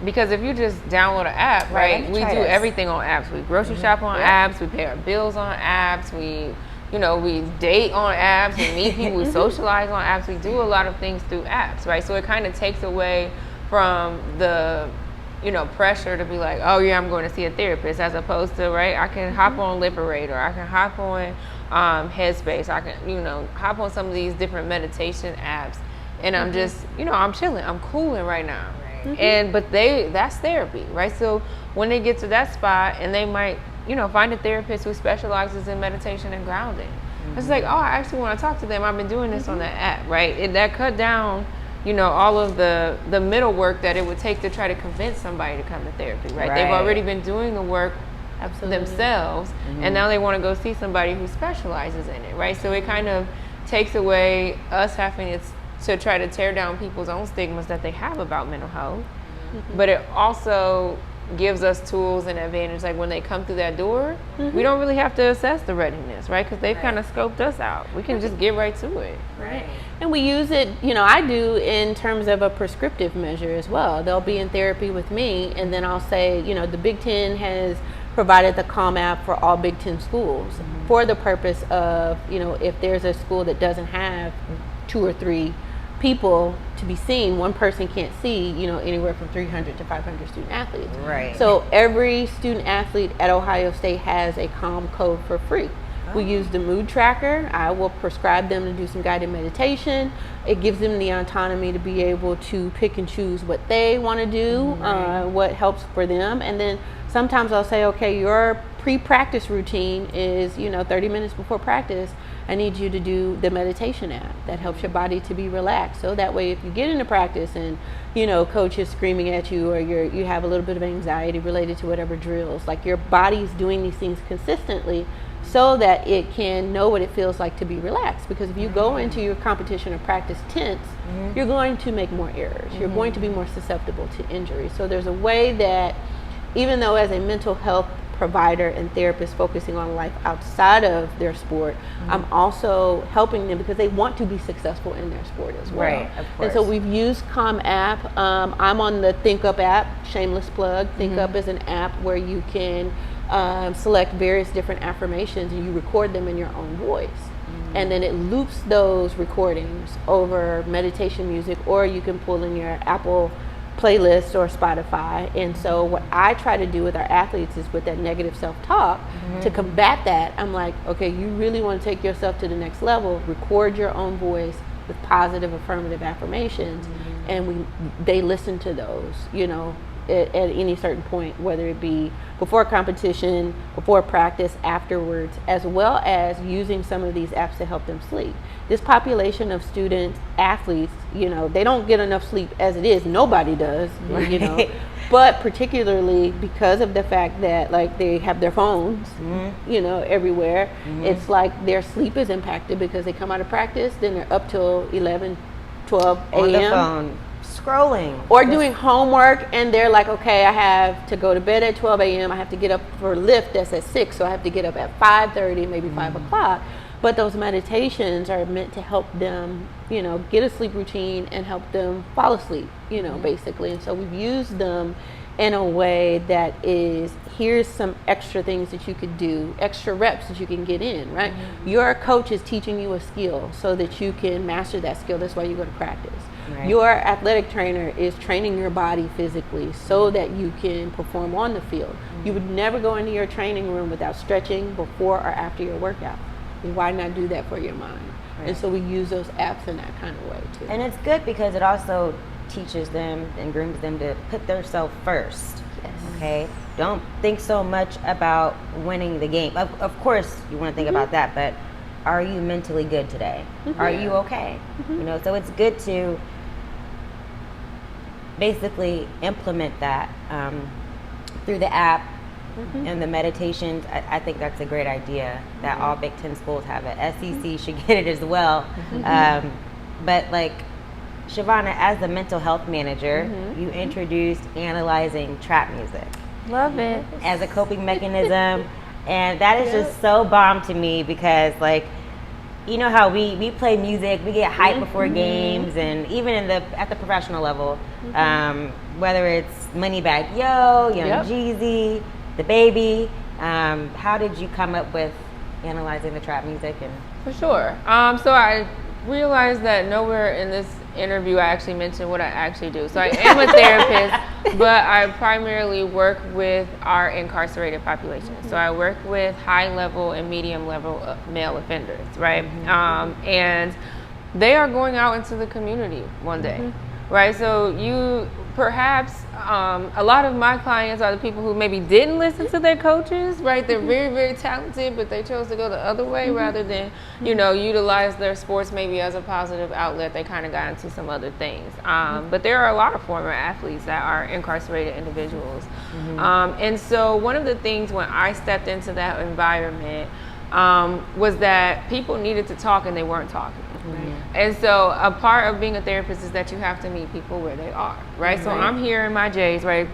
Because if you just download an app, right, we do everything on apps. We grocery shop on apps. We pay our bills on apps. We date on apps. We meet people. We socialize on apps. We do a lot of things through apps, right? So it kind of takes away from the pressure to be like, oh yeah, I'm going to see a therapist, as opposed to, right, I can hop on Liberator, I can hop on Headspace, I can, hop on some of these different meditation apps, and I'm just, I'm chilling, I'm cooling right now. But that's therapy, right? So when they get to that spot and they might, find a therapist who specializes in meditation and grounding, it's like, oh, I actually want to talk to them. I've been doing this on the app, right? And that cut down all of the middle work that it would take to try to convince somebody to come to therapy, right? They've already been doing the work themselves, and now they want to go see somebody who specializes in it, right? So it kind of takes away us having to try to tear down people's own stigmas that they have about mental health, but it also gives us tools and advantage. Like when they come through that door, we don't really have to assess the readiness, right? Because they've kind of scoped us out. We can just get right to it.
Right.
And we use it, I do in terms of a prescriptive measure as well. They'll be in therapy with me, and then I'll say, the Big Ten has provided the Calm app for all Big Ten schools for the purpose of, if there's a school that doesn't have 2 or 3 people to be seen, one person can't see, anywhere from 300 to 500 student athletes.
Right.
So every student athlete at Ohio State has a Calm code for free. We use the mood tracker. I will prescribe them to do some guided meditation. It gives them the autonomy to be able to pick and choose what they want to do, what helps for them. And then sometimes I'll say, okay, your pre-practice routine is, 30 minutes before practice, I need you to do the meditation app that helps your body to be relaxed. So that way, if you get into practice and, coach is screaming at you, or you have a little bit of anxiety related to whatever drills, like your body's doing these things consistently so that it can know what it feels like to be relaxed. Because if you go into your competition or practice tense, you're going to make more errors. You're going to be more susceptible to injury. So there's a way that, even though as a mental health provider and therapist focusing on life outside of their sport, I'm also helping them because they want to be successful in their sport as well.
Right, of course.
And so we've used Calm app. I'm on the Think Up app, shameless plug. Think Up is an app where you can select various different affirmations and you record them in your own voice. And then it loops those recordings over meditation music, or you can pull in your Apple playlist or Spotify. And so what I try to do with our athletes is, with that negative self-talk, to combat that, I'm like, okay, you really want to take yourself to the next level, record your own voice with positive affirmative affirmations, and they listen to those, at any certain point, whether it be before competition, before practice, afterwards, as well as using some of these apps to help them sleep. This population of student athletes, they don't get enough sleep as it is. Nobody does, but particularly because of the fact that they have their phones, everywhere, it's like their sleep is impacted because they come out of practice, then they're up till 11, 12 a.m.
on the phone, scrolling.
Or doing homework, and they're like, okay, I have to go to bed at 12 a.m. I have to get up for lift that's at 6, so I have to get up at 5:30, maybe 5 o'clock. But those meditations are meant to help them, get a sleep routine and help them fall asleep, basically. And so we've used them in a way that is, here's some extra things that you could do, extra reps that you can get in, right? Your coach is teaching you a skill so that you can master that skill. That's why you go to practice. Right. Your athletic trainer is training your body physically so that you can perform on the field. You would never go into your training room without stretching before or after your workout. Why not do that for your mind? Right. And so we use those apps in that kind of way too.
And it's good because it also teaches them and grooms them to put themselves first.
Yes.
Okay? Don't think so much about winning the game. Of course you want to think about that, but are you mentally good today? Are you okay? So it's good to basically implement that through the app and the meditations. I think that's a great idea that all Big Ten schools have it. SEC should get it as well. But Shavonda, as the mental health manager, you introduced analyzing trap music.
Love it.
As a coping mechanism. And that is just so bomb to me because how we play music, we get hyped before games, and even at the professional level, whether it's Moneybagg Yo, Young Jeezy, The Baby. How did you come up with analyzing the trap music? And
for sure. So I realized that nowhere in this interview I actually mentioned what I actually do. So I am a therapist, but I primarily work with our incarcerated population. So I work with high level and medium level male offenders, right? And they are going out into the community one day, right? So you perhaps, a lot of my clients are the people who maybe didn't listen to their coaches, right? They're very, very talented, but they chose to go the other way rather than, utilize their sports maybe as a positive outlet. They kind of got into some other things. But there are a lot of former athletes that are incarcerated individuals. And so one of the things when I stepped into that environment was that people needed to talk and they weren't talking. And so a part of being a therapist is that you have to meet people where they are, right? So I'm here in my J's, right?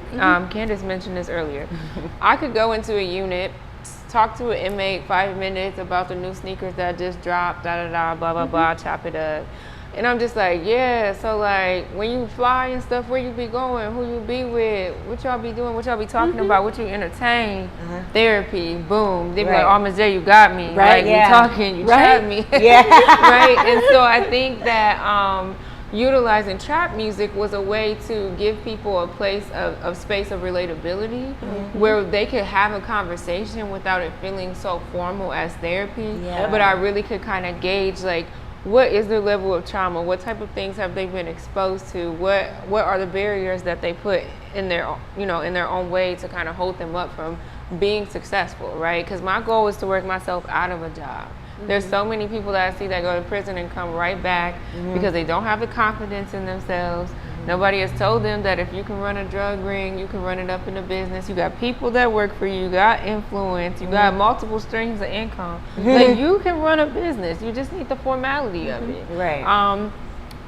Candace mentioned this earlier. I could go into a unit, talk to an inmate 5 minutes about the new sneakers that just dropped, blah, blah, blah, chop it up. And I'm just like, yeah, so like when you fly and stuff, where you be going, who you be with, what y'all be doing, what y'all be talking about, what you entertain, therapy, boom. They be like, oh, Ms. J, you got me.
Right,
Like, we talking, you trap me.
Yeah.
Right? And so I think that utilizing trap music was a way to give people a place of space of relatability where they could have a conversation without it feeling so formal as therapy.
Yeah.
But I really could kind of gauge, like, what is their level of trauma? What type of things have they been exposed to? What are the barriers that they put in their, you know, in their own way to kind of hold them up from being successful, right? Because my goal is to work myself out of a job. There's so many people that I see that go to prison and come right back because they don't have the confidence in themselves. Nobody has told them that if you can run a drug ring, you can run it up in a business. You got people that work for you, you got influence, you got multiple streams of income. Like, you can run a business. You just need the formality of it.
Right.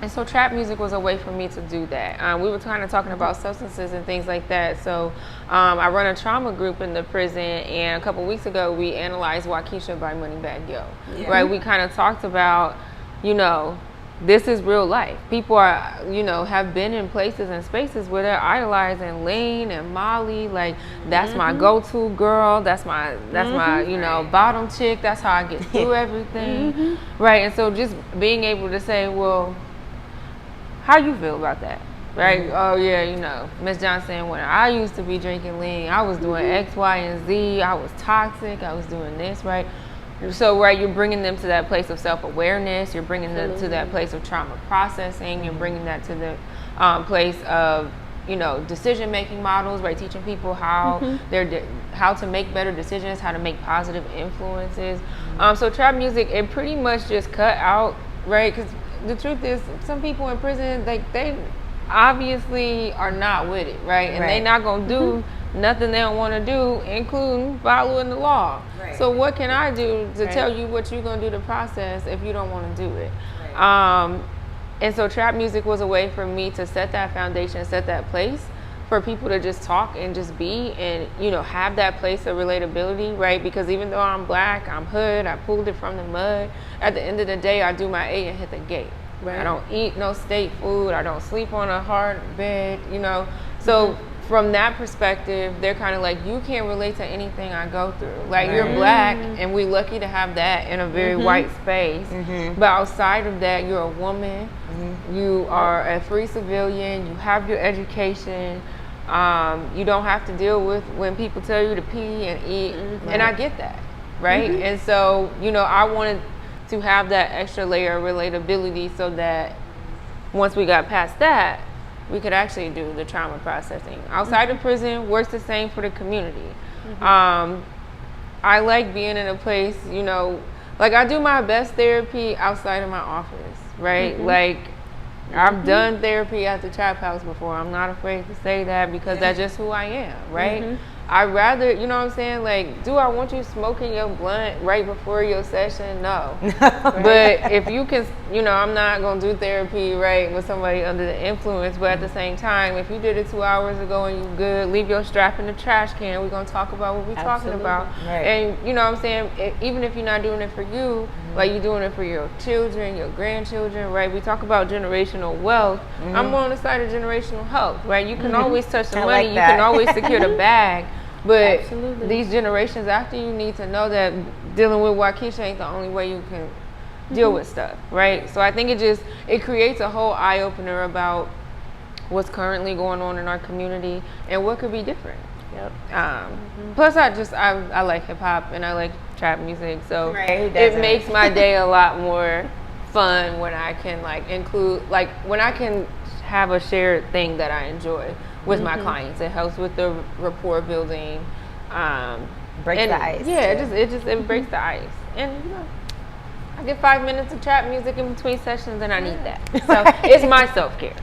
And so trap music was a way for me to do that. We were kind of talking about substances and things like that. So I run a trauma group in the prison, and a couple weeks ago we analyzed Waukesha by Moneybagg Yo. Right? We kind of talked about, you know, this is real life. People are, you know, have been in places and spaces where they're idolizing Lean and Molly. Like, that's my go-to girl. That's my, you know, bottom chick. That's how I get through everything. Right? And so just being able to say, well, how you feel about that? Right? Oh, yeah, you know, Miss Johnson, when I used to be drinking Lean, I was doing X, Y, and Z. I was toxic. I was doing this, right? So, right, you're bringing them to that place of self-awareness. You're bringing them to that place of trauma processing. You're bringing that to the place of, you know, decision-making models, right? Teaching people how how to make better decisions, how to make positive influences. So trap music, it pretty much just cut out, right? Because the truth is, some people in prison, like, they obviously are not with it, right? And they not going to do nothing they don't want to do, including following the law. Right. So what can I do to tell you what you're going to do to process if you don't want to do it? Right. And so trap music was a way for me to set that foundation, set that place for people to just talk and just be and, you know, have that place of relatability, right? Because even though I'm black, I'm hood, I pulled it from the mud, at the end of the day, I do my A and hit the gate. Right. I don't eat no state food. I don't sleep on a hard bed, you know. So from that perspective, they're kind of like, you can't relate to anything I go through. Like, you're black, and we're lucky to have that in a very white space. But outside of that, you're a woman. You are a free civilian. You have your education. You don't have to deal with when people tell you to pee and eat. And I get that, right? And so, you know, I wanted to have that extra layer of relatability so that once we got past that, we could actually do the trauma processing. Outside of prison, works the same for the community. I like being in a place, you know, like, I do my best therapy outside of my office, right? Like, I've done therapy at the trap house before. I'm not afraid to say that because that's just who I am, right? I'd rather, you know what I'm saying? Like, do I want you smoking your blunt right before your session? No. But if you can, you know, I'm not going to do therapy, right, with somebody under the influence. But at the same time, if you did it 2 hours ago and you good, leave your strap in the trash can. We're going to talk about what we're talking about. Right. And, you know what I'm saying? Even if you're not doing it for you, like, you're doing it for your children, your grandchildren, right? We talk about generational wealth. I'm more on the side of generational health, right? You can always touch the money. Like, you can always secure the bag. But these generations after you need to know that dealing with Waukesha ain't the only way you can deal with stuff, right? So I think it creates a whole eye-opener about what's currently going on in our community and what could be different. Plus, I like hip-hop and I like trap music, so it makes my day a lot more fun when I can, like, include, like, when I can have a shared thing that I enjoy with my clients. It helps with the rapport building.
Breaks the ice.
Yeah, it breaks the ice. And, you know, I get 5 minutes of trap music in between sessions, and I need that. So it's my self-care.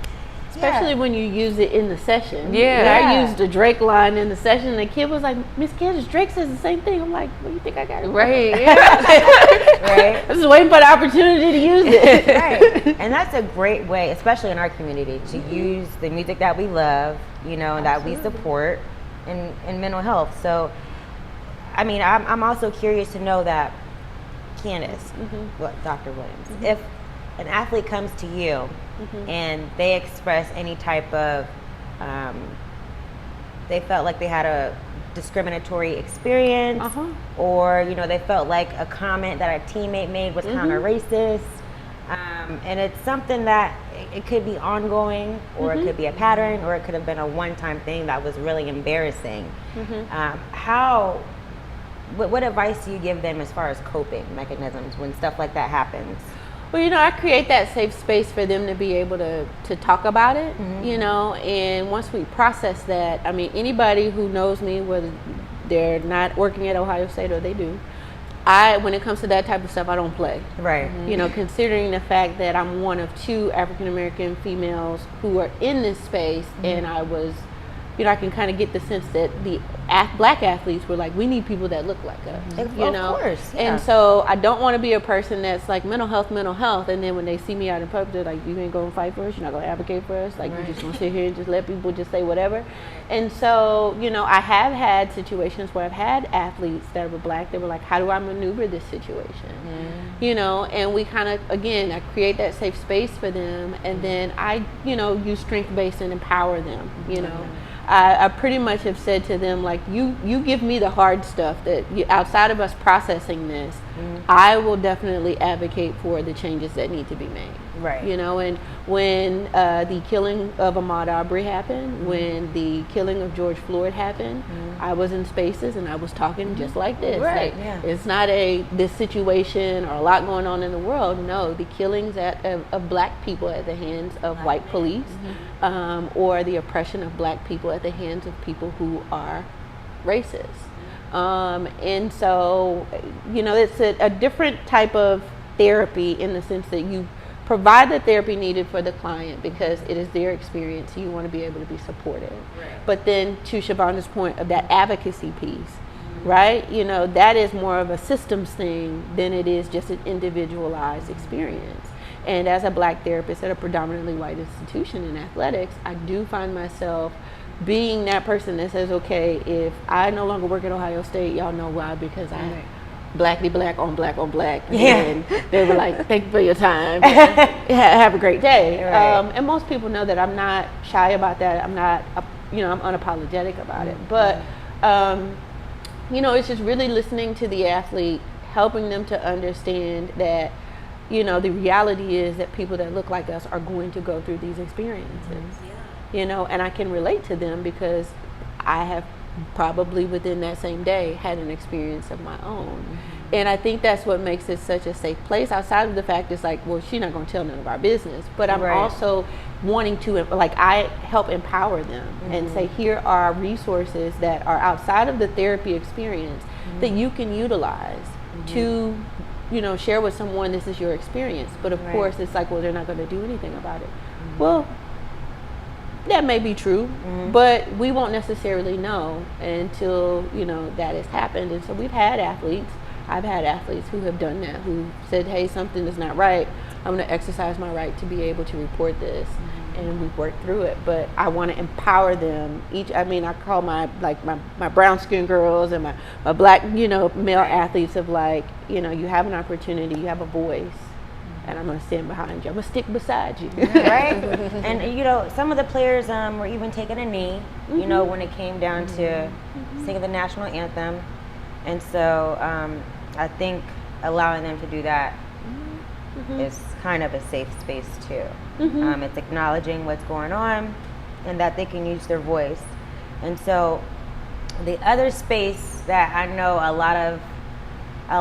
Especially when you use it in the session.
Yeah.
I used the Drake line in the session. The kid was like, Miss Candace, Drake says the same thing. I'm like, what do you think I got it?
Right.
Right. I was waiting for the opportunity to use it.
Right. And that's a great way, especially in our community, to use the music that we love, that we support in mental health. So, I mean, I'm also curious to know that, Candace, Dr. Williams, if an athlete comes to you and they express any type of, they felt like they had a discriminatory experience, or they felt like a comment that a teammate made was counter racist, and it's something that it could be ongoing, or it could be a pattern, or it could have been a one-time thing that was really embarrassing. What advice do you give them as far as coping mechanisms when stuff like that happens?
Well, I create that safe space for them to be able to talk about it, and once we process that, I mean, anybody who knows me, whether they're not working at Ohio State or they do, when it comes to that type of stuff, I don't play.
Right.
Considering the fact that I'm one of 2 African-American females who are in this space, and I was, I can kind of get the sense that the black athletes were like, we need people that look like us,
Of course, yeah.
And so I don't want to be a person that's like mental health, and then when they see me out in public, they're like, you ain't going to fight for us, you're not going to advocate for us, like, you just going to sit here and just let people just say whatever. And so, I have had situations where I've had athletes that were black, they were like, how do I maneuver this situation? And we kind of, again, I create that safe space for them, and then I, use strength-based and empower them, I pretty much have said to them, like, you give me the hard stuff that outside of us processing this, I will definitely advocate for the changes that need to be made.
Right.
And when the killing of Ahmaud Arbery happened, when the killing of George Floyd happened, I was in spaces and I was talking just like this.
Right.
Like, it's not this situation or a lot going on in the world. No, the killings of black people at the hands of white police, or the oppression of black people at the hands of people who are racist. And so, it's a different type of therapy in the sense that you provide the therapy needed for the client because it is their experience. You want to be able to be supported. Right. But then to Shavonda's point of that advocacy piece, right? That is more of a systems thing than it is just an individualized experience. And as a black therapist at a predominantly white institution in athletics, I do find myself being that person that says, okay, if I no longer work at Ohio State, y'all know why, because I blackly black on black on black. And they were like, thank you for your time. Have a great day. Right. And most people know that I'm not shy about that. I'm not, I'm unapologetic about it. But, it's just really listening to the athlete, helping them to understand that, the reality is that people that look like us are going to go through these experiences. And I can relate to them because I have probably within that same day had an experience of my own. And I think that's what makes it such a safe place, outside of the fact it's like, well, she's not going to tell none of our business, but I'm also wanting to, like, I help empower them and say, here are resources that are outside of the therapy experience that you can utilize to, share with someone, this is your experience. But of course it's like, well, they're not going to do anything about it. Well, that may be true, but we won't necessarily know until, that has happened. And so I've had athletes who have done that, who said, hey, something is not right. I'm going to exercise my right to be able to report this. And we've worked through it. But I want to empower them. I call my brown skinned girls and my black, male athletes of like, you have an opportunity, you have a voice. And I'm going to stand behind you. I'm going to stick beside you.
Right. And, some of the players were even taking a knee, when it came down to singing the national anthem. And so I think allowing them to do that is kind of a safe space, too. It's acknowledging what's going on and that they can use their voice. And so the other space that I know a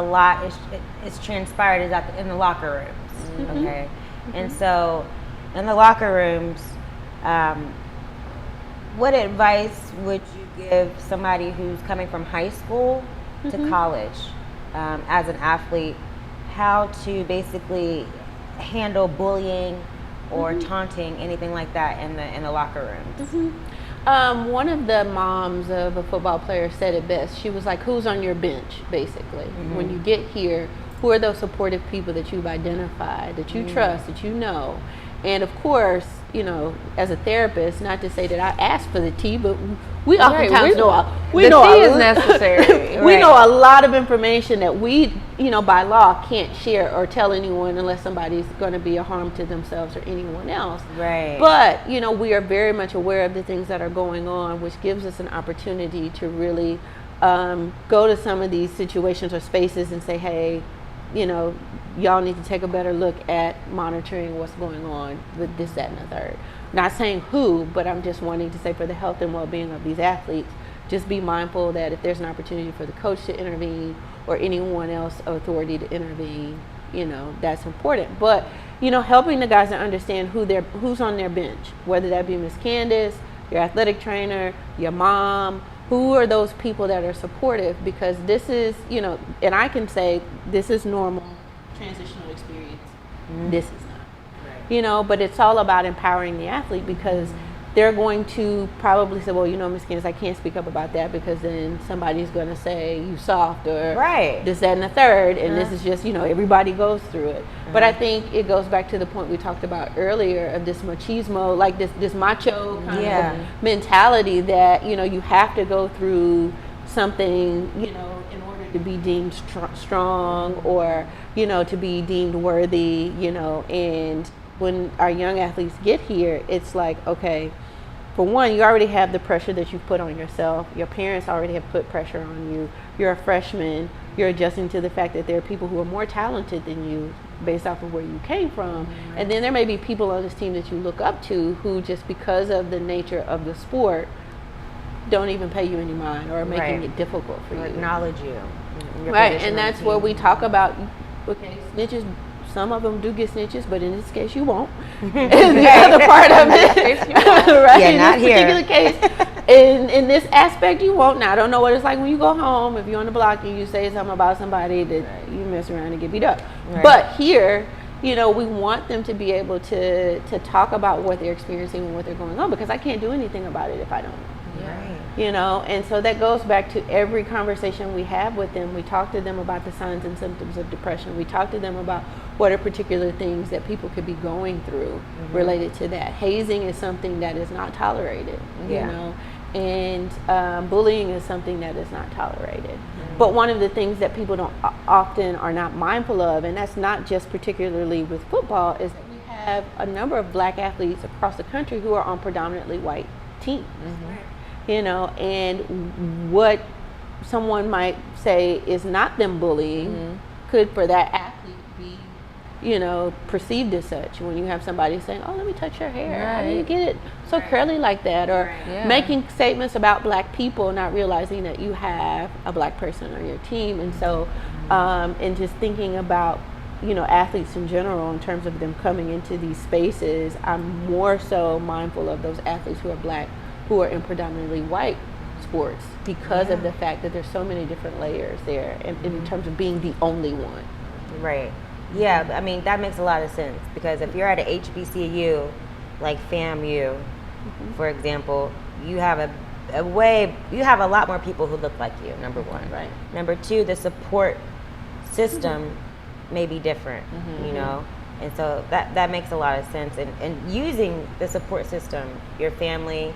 lot is transpired is in the locker rooms. Okay. And so in the locker rooms, what advice would you give somebody who's coming from high school to college as an athlete, how to basically handle bullying or taunting, anything like that in the locker rooms?
One of the moms of a football player said it best. She was like, who's on your bench, basically? When you get here, who are those supportive people that you've identified, that you trust, that you know? And of course, you know, as a therapist, not to say that I asked for the tea, but we oftentimes we know
tea is necessary.
We know a lot of information that we, you know, by law can't share or tell anyone unless somebody's going to be a harm to themselves or anyone else.
Right.
But, you know, we are very much aware of the things that are going on, which gives us an opportunity to really go to some of these situations or spaces and say, hey, you know, y'all need to take a better look at monitoring what's going on with this, that, and the third. Not saying who, but I'm just wanting to say for the health and well-being of these athletes, just be mindful that if there's an opportunity for the coach to intervene or anyone else of authority to intervene, you know, that's important. But, you know, helping the guys to understand who's on their bench, whether that be Miss Candace, your athletic trainer, your mom, who are those people that are supportive, because this is, you know, and I can say this is normal transitional experience. This is not, you know, but it's all about empowering the athlete, because they're going to probably say, well, you know, Ms. Candace, I can't speak up about that because then somebody's going to say you soft or this, that, and the third. And this is just, you know, everybody goes through it. But I think it goes back to the point we talked about earlier of this machismo, like this macho kind of mentality that, you know, you have to go through something, you know, in order to be deemed strong or, you know, to be deemed worthy, you know. And when our young athletes get here, it's like, okay, for one, you already have the pressure that you've put on yourself. Your parents already have put pressure on you. You're a freshman. You're adjusting to the fact that there are people who are more talented than you based off of where you came from. And then there may be people on this team that you look up to who, just because of the nature of the sport, don't even pay you any mind or are making it difficult for you.
Acknowledge you.
Right, and that's where we talk about, okay, snitches. Some of them do get snitches, but in this case, you won't. And the other part of it, right?
Yeah,
in
not
this
here.
particular case, in this aspect, you won't. Now, I don't know what it's like when you go home. If you're on the block and you say something about somebody that you mess around and get beat up. Right. But here, you know, we want them to be able to talk about what they're experiencing and what they're going on, because I can't do anything about it if I don't know.
Right.
You know, and so that goes back to every conversation we have with them. We talk to them about the signs and symptoms of depression. We talk to them about what are particular things that people could be going through related to that. Hazing is something that is not tolerated, you know, and bullying is something that is not tolerated. But one of the things that people don't often are not mindful of, and that's not just particularly with football, is that we have a number of black athletes across the country who are on predominantly white teams. You know, and what someone might say is not them bullying could, for that athlete, be, you know, perceived as such. When you have somebody saying, oh, let me touch your hair. How do you get it so curly like that? Or making statements about black people, not realizing that you have a black person on your team. And so, and just thinking about, you know, athletes in general in terms of them coming into these spaces, I'm more so mindful of those athletes who are black, who are in predominantly white sports, because of the fact that there's so many different layers there in terms of being the only one.
Right. Yeah, I mean, that makes a lot of sense, because if you're at a HBCU like FAMU, for example, you have you have a lot more people who look like you, number one.
Right.
Number two, the support system may be different, you know? And so that makes a lot of sense. And using the support system, your family,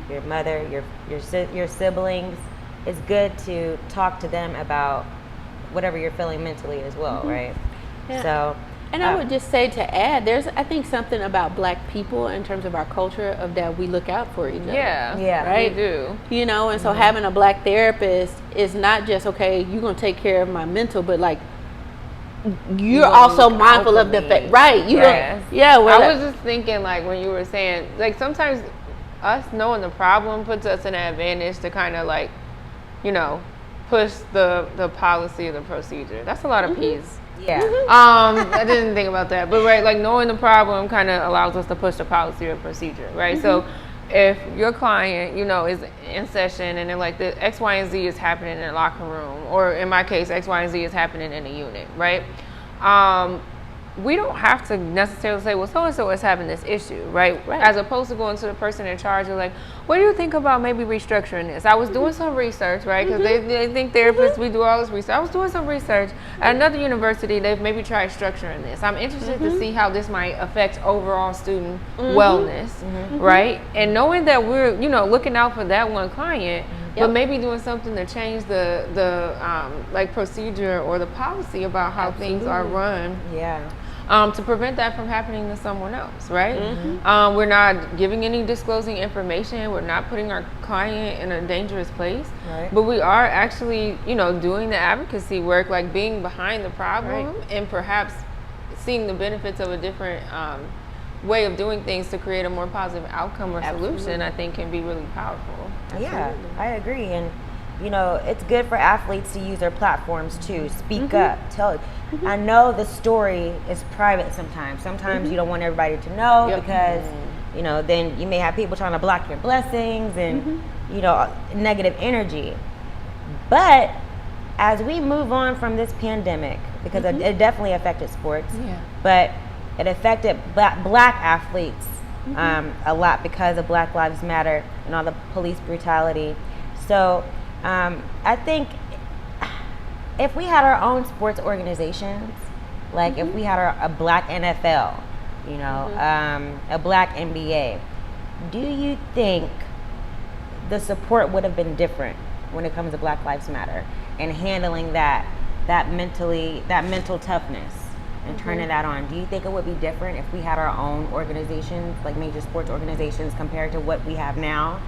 your mother, your siblings, it's good to talk to them about whatever you're feeling mentally as well, right?
Yeah.
So,
and I would just say, to add, there's, I think, something about black people in terms of our culture of that we look out for each other.
Yeah,
right?
We do.
You know, and so having a black therapist is not just, okay, you're gonna take care of my mental, but like, you're also mindful of the fact, right? You well,
I was just thinking, like, when you were saying, like, sometimes us knowing the problem puts us in an advantage to kind of, like, you know, push the policy or the procedure. That's a lot of P's.
Yeah.
I didn't think about that, but right, like, knowing the problem kind of allows us to push the policy or procedure, right? So if your client, you know, is in session and they're like, the X, Y, and Z is happening in a locker room, or in my case, X, Y, and Z is happening in a unit, right? we don't have to necessarily say, well, so-and-so is having this issue, right? As opposed to going to the person in charge and like, what do you think about maybe restructuring this? I was doing some research, right? Because they think therapists, we do all this research. I was doing some research at another university. They've maybe tried structuring this. I'm interested to see how this might affect overall student wellness, right? And knowing that we're, looking out for that one client, but maybe doing something to change the like procedure or the policy about how things are run.
Yeah.
To prevent that from happening to someone else, right? We're not giving any disclosing information. We're not putting our client in a dangerous place.
Right.
But we are actually, doing the advocacy work, like being behind the problem and perhaps seeing the benefits of a different way of doing things to create a more positive outcome or solution, I think can be really powerful.
Yeah, I agree. And it's good for athletes to use their platforms to speak up, tell. I know the story is private sometimes. Sometimes you don't want everybody to know because, then you may have people trying to block your blessings and, negative energy. But as we move on from this pandemic, because it definitely affected sports, but it affected black athletes a lot because of Black Lives Matter and all the police brutality. So I think if we had our own sports organizations, like if we had a black NFL, a black NBA, do you think the support would have been different when it comes to Black Lives Matter and handling that mental toughness and turning that on? Do you think it would be different if we had our own organizations, like major sports organizations, compared to what we have now?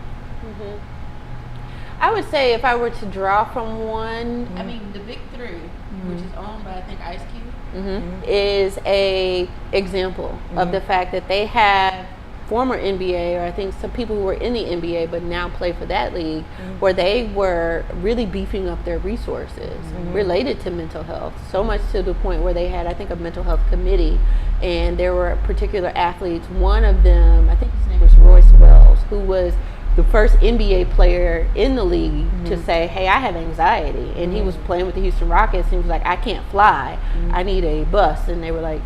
I would say if I were to draw from one, I mean, the Big Three, which is owned by, I think, Ice Cube, is a example of the fact that they have former NBA, or I think some people who were in the NBA but now play for that league, where they were really beefing up their resources related to mental health, so much to the point where they had, I think, a mental health committee, and there were particular athletes. One of them, I think his name was Royce Wells, who was the first NBA player in the league to say, hey, I have anxiety. And he was playing with the Houston Rockets, and he was like, I can't fly. I need a bus. And they were like,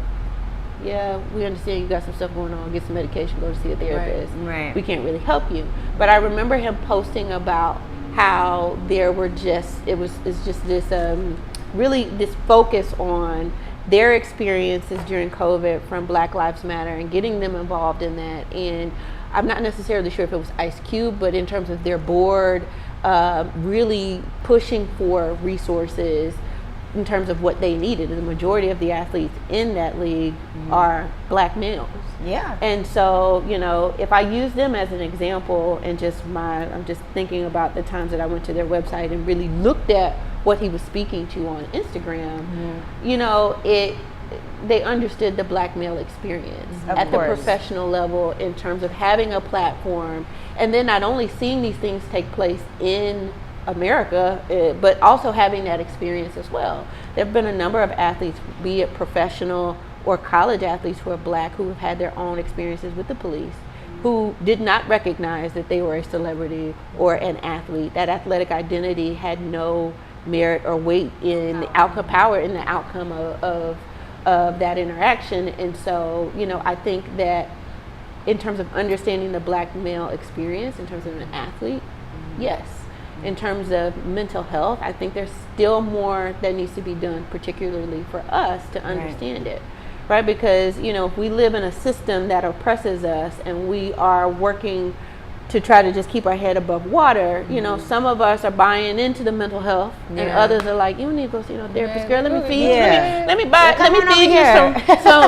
yeah, we understand you got some stuff going on. Get some medication, go to see a therapist.
Right.
We can't really help you. But I remember him posting about how there were it's just this really this focus on their experiences during COVID from Black Lives Matter and getting them involved in that. And I'm not necessarily sure if it was Ice Cube, but in terms of their board, really pushing for resources in terms of what they needed. The majority of the athletes in that league are black males.
Yeah.
And so, if I use them as an example, and I'm just thinking about the times that I went to their website and really looked at what he was speaking to on Instagram, they understood the black male experience at the professional level in terms of having a platform, and then not only seeing these things take place in America, but also having that experience as well. There have been a number of athletes, be it professional or college athletes who are black, who have had their own experiences with the police, who did not recognize that they were a celebrity or an athlete. That athletic identity had no merit or weight in the outcome, power in the outcome of that interaction. And so, I think that in terms of understanding the black male experience, in terms of an athlete, yes. In terms of mental health, I think there's still more that needs to be done, particularly for us to understand it, right? Because, if we live in a system that oppresses us and we are working to try to just keep our head above water, some of us are buying into the mental health, and others are like, you need to go see a therapist, girl. Let me feed you. Let me feed you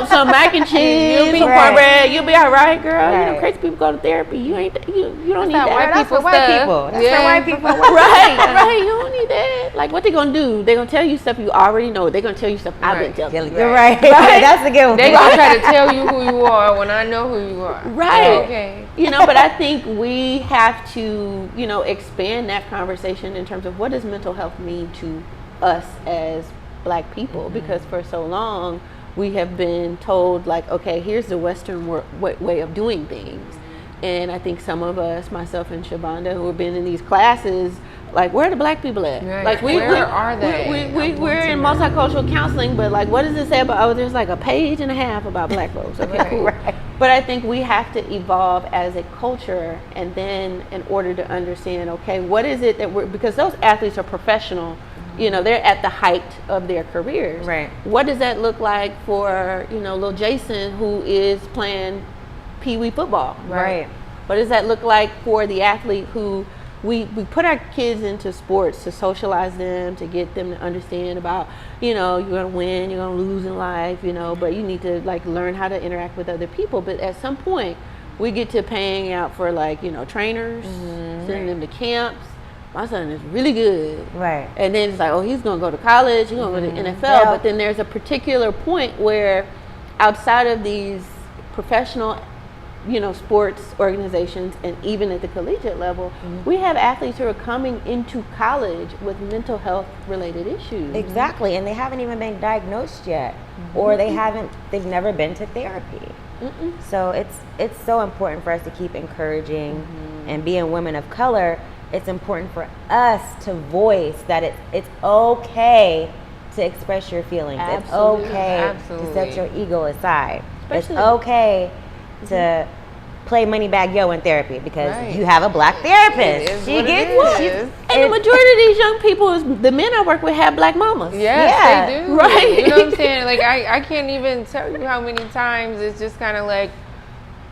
some mac and cheese, some cornbread. You'll be all right, girl. Crazy people go to therapy. You don't need that.
That's for white people. That's for white people.
Right. You don't need that. Like, what they gonna do? They gonna tell you stuff you already know. They gonna tell you stuff I've been telling you.
Right. That's the good one.
They gonna try to tell you who you are when I know who you are.
Right.
Okay.
But I think we have to, expand that conversation in terms of what does mental health mean to us as black people, because for so long we have been told, like, okay, here's the Western way of doing things. And I think some of us, myself and Shavonda, who have been in these classes Like, where are the black people at?
Right.
Like,
Where are they?
We're in multicultural counseling, but like, what does it say about? Oh, there's like a page and a half about black folks. Okay,
Right.
cool. Right. But I think we have to evolve as a culture, and then in order to understand, okay, what is it that we're, because those athletes are professional. You know, they're at the height of their careers.
Right.
What does that look like for, you know, little Jason who is playing Pee Wee football?
Right.
What does that look like for the athlete who we put our kids into sports to socialize them, to get them to understand about, you know, you're going to win, you're going to lose in life, you know, but you need to like learn how to interact with other people. But at some point we get to paying out for like, you know, trainers, sending them to camps. My son is really good.
Right.
And then it's like, oh, he's going to go to college, he's going to go to NFL.
Yeah.
But then there's a particular point where outside of these professional, you know, sports organizations and even at the collegiate level, we have athletes who are coming into college with mental health related issues.
Exactly. And they haven't even been diagnosed yet. Or they've never been to therapy. So it's so important for us to keep encouraging, and being women of color, it's important for us to voice that it's okay to express your feelings.
Absolutely.
It's okay
Absolutely.
to set your ego aside.
Especially-
it's okay to play Moneybag Yo in therapy because
Right.
you have a black therapist.
It is
She
what it
gets
is.
And the majority of these young people, the men I work with, have black mamas.
Yes,
Yeah,
they do.
right.
You know what I'm saying? Like, I can't even tell you how many times it's just kind of like,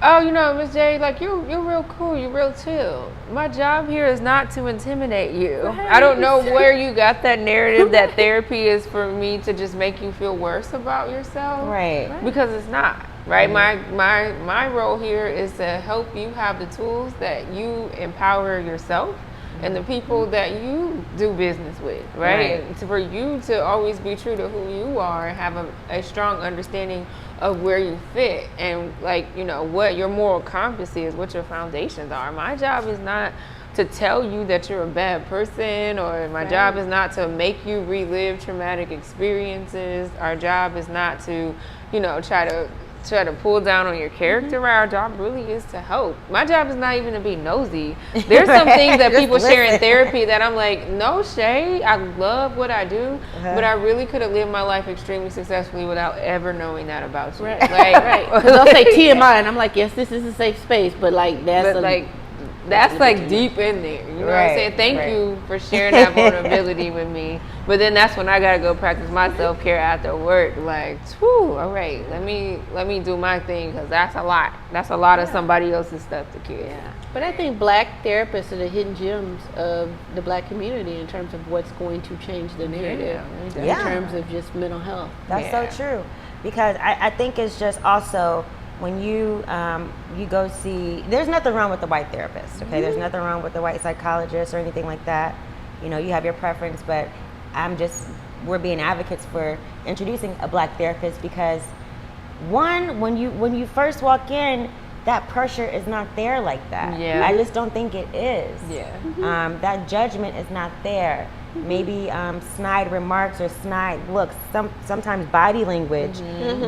oh, you know, Miss J, like, you're real cool, you're real chill. My job here is not to intimidate you. I don't know where you got that narrative that therapy is for me to just make you feel worse about yourself.
Right.
Because it's not. Right? My role here is to help you have the tools that you empower yourself and the people that you do business with, right? And for you to always be true to who you are and have a strong understanding of where you fit and, like, you know, what your moral compass is, what your foundations are. My job is not to tell you that you're a bad person, or my job is not to make you relive traumatic experiences. Our job is not to, you know, try to pull down on your character. Our job really is to help. My job is not even to be nosy. There's some things that people share in therapy that I'm like, no shade, I love what I do, but I really could have lived my life extremely successfully without ever knowing that about you. Like,
Because they'll say TMI, and I'm like, yes, this is a safe space, but like
that's like deep in there. You know what I'm saying? Thank you for sharing that vulnerability with me. But then that's when I gotta go practice my self-care after work. Like, whew, all right, let me do my thing, because that's a lot. That's a lot of somebody else's stuff to carry.
Yeah. But I think black therapists are the hidden gems of the black community in terms of what's going to change the narrative in terms of just mental health.
That's so true. Because I think it's just also when you go see, there's nothing wrong with the white therapist, okay? There's nothing wrong with the white psychologist or anything like that. You know, you have your preference, but we're being advocates for introducing a black therapist because, one, when you first walk in, that pressure is not there like that.
Yeah.
I just don't think it is.
Yeah.
That judgment is not there. Maybe snide remarks or snide looks. Sometimes body language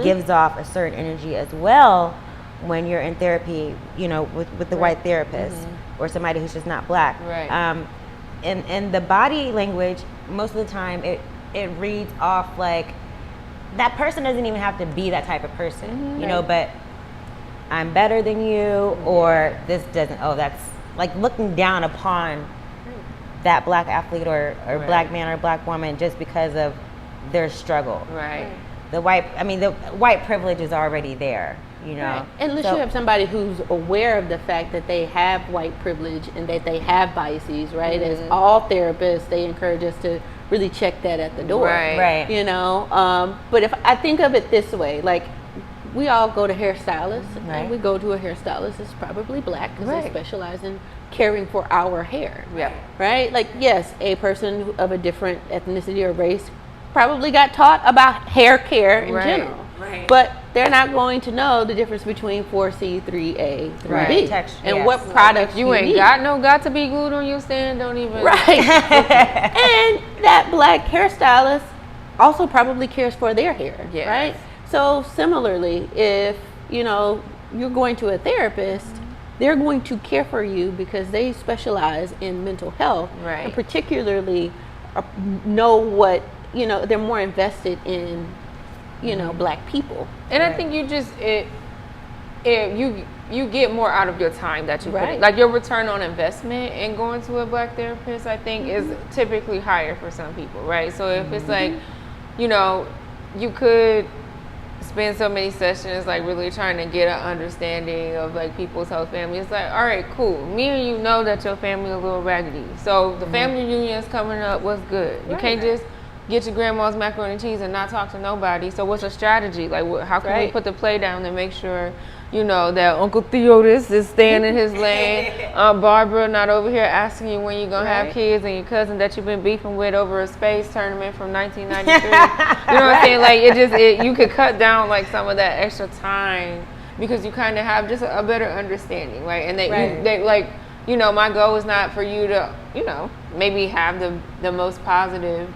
gives off a certain energy as well when you're in therapy, you know, with the white therapist or somebody who's just not black.
Right.
And the body language, most of the time, it reads off like that person doesn't even have to be that type of person, you know, but I'm better than you, or this doesn't, that's like looking down upon that black athlete or black man or black woman just because of their struggle.
Right.
The white privilege is already there, you know.
Right. Unless you have somebody who's aware of the fact that they have white privilege and that they have biases, right? As all therapists, they encourage us to really check that at the door.
Right.
You know, but if I think of it this way, like, we all go to hairstylists, and we go to a hairstylist that's probably black because they specialize in caring for our hair. Right? Like, yes, a person of a different ethnicity or race probably got taught about hair care in general. But they're not going to know the difference between 4C, 3A, 3B, and what products
you ain't
need.
got to be glued on your stand. Don't even.
Right. And that black hairstylist also probably cares for their hair. Right. So similarly, if, you know, you're going to a therapist, they're going to care for you because they specialize in mental health,
Right.
and particularly know what, they're more invested in, Black people.
And I think you just you get more out of your time that you put in.
Right.
Like your return on investment in going to a Black therapist, I think is typically higher for some people, right? So if it's like, you could spend so many sessions like really trying to get an understanding of like people's whole family. It's like, all right, cool. Me and you know that your family a little raggedy. So the family reunion is coming up. What's good? You can't just get your grandma's macaroni and cheese and not talk to nobody. So what's a strategy? Like, how can we put the play down and make sure, that Uncle Theodis is staying in his lane, Aunt Barbara not over here asking you when you're going to have kids, and your cousin that you've been beefing with over a space tournament from 1993. You know what I'm saying? Like, you could cut down like some of that extra time because you kind of have just a better understanding, right? And my goal is not for you to, maybe have the most positive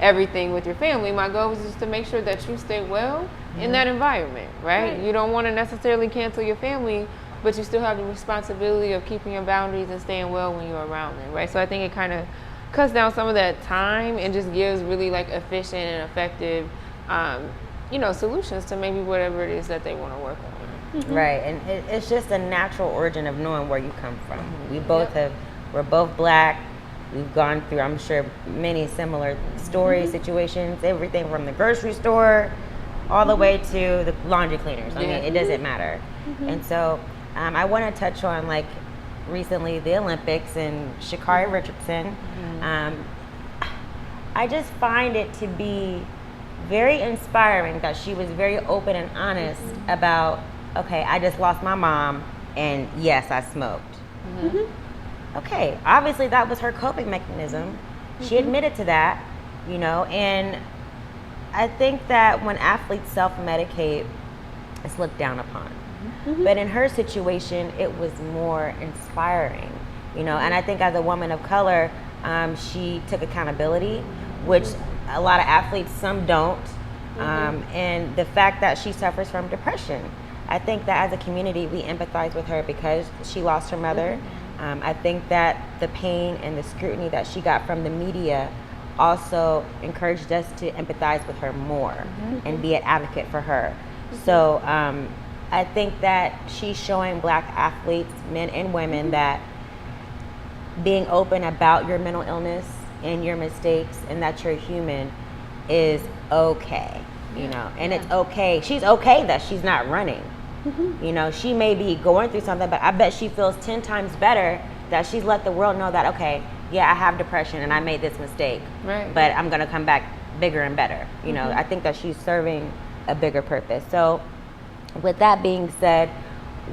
everything with your family. My goal is just to make sure that you stay well in that environment, right? You don't want to necessarily cancel your family, but you still have the responsibility of keeping your boundaries and staying well when you're around them, right? So I think it kind of cuts down some of that time and just gives really like efficient and effective, solutions to maybe whatever it is that they want to work on.
Right, and it's just a natural origin of knowing where you come from. We're both Black. We've gone through, I'm sure, many similar stories, situations, everything from the grocery store all the way to the laundry cleaners. I mean, it doesn't matter. And so I want to touch on, like, recently the Olympics and Sha'Carri Richardson. I just find it to be very inspiring that she was very open and honest about, okay, I just lost my mom, and yes, I smoked. Okay, obviously that was her coping mechanism. She admitted to that, and I think that when athletes self-medicate, it's looked down upon. But in her situation, it was more inspiring, and I think as a woman of color, she took accountability, which a lot of athletes, some don't. And the fact that she suffers from depression, I think that as a community, we empathize with her because she lost her mother. I think that the pain and the scrutiny that she got from the media also encouraged us to empathize with her more and be an advocate for her. So I think that she's showing Black athletes, men and women, that being open about your mental illness and your mistakes and that you're human is okay, and it's okay. She's okay that she's not running. She may be going through something, but I bet she feels 10 times better that she's let the world know that, okay, yeah, I have depression and I made this mistake, but I'm going to come back bigger and better. I think that she's serving a bigger purpose. So with that being said,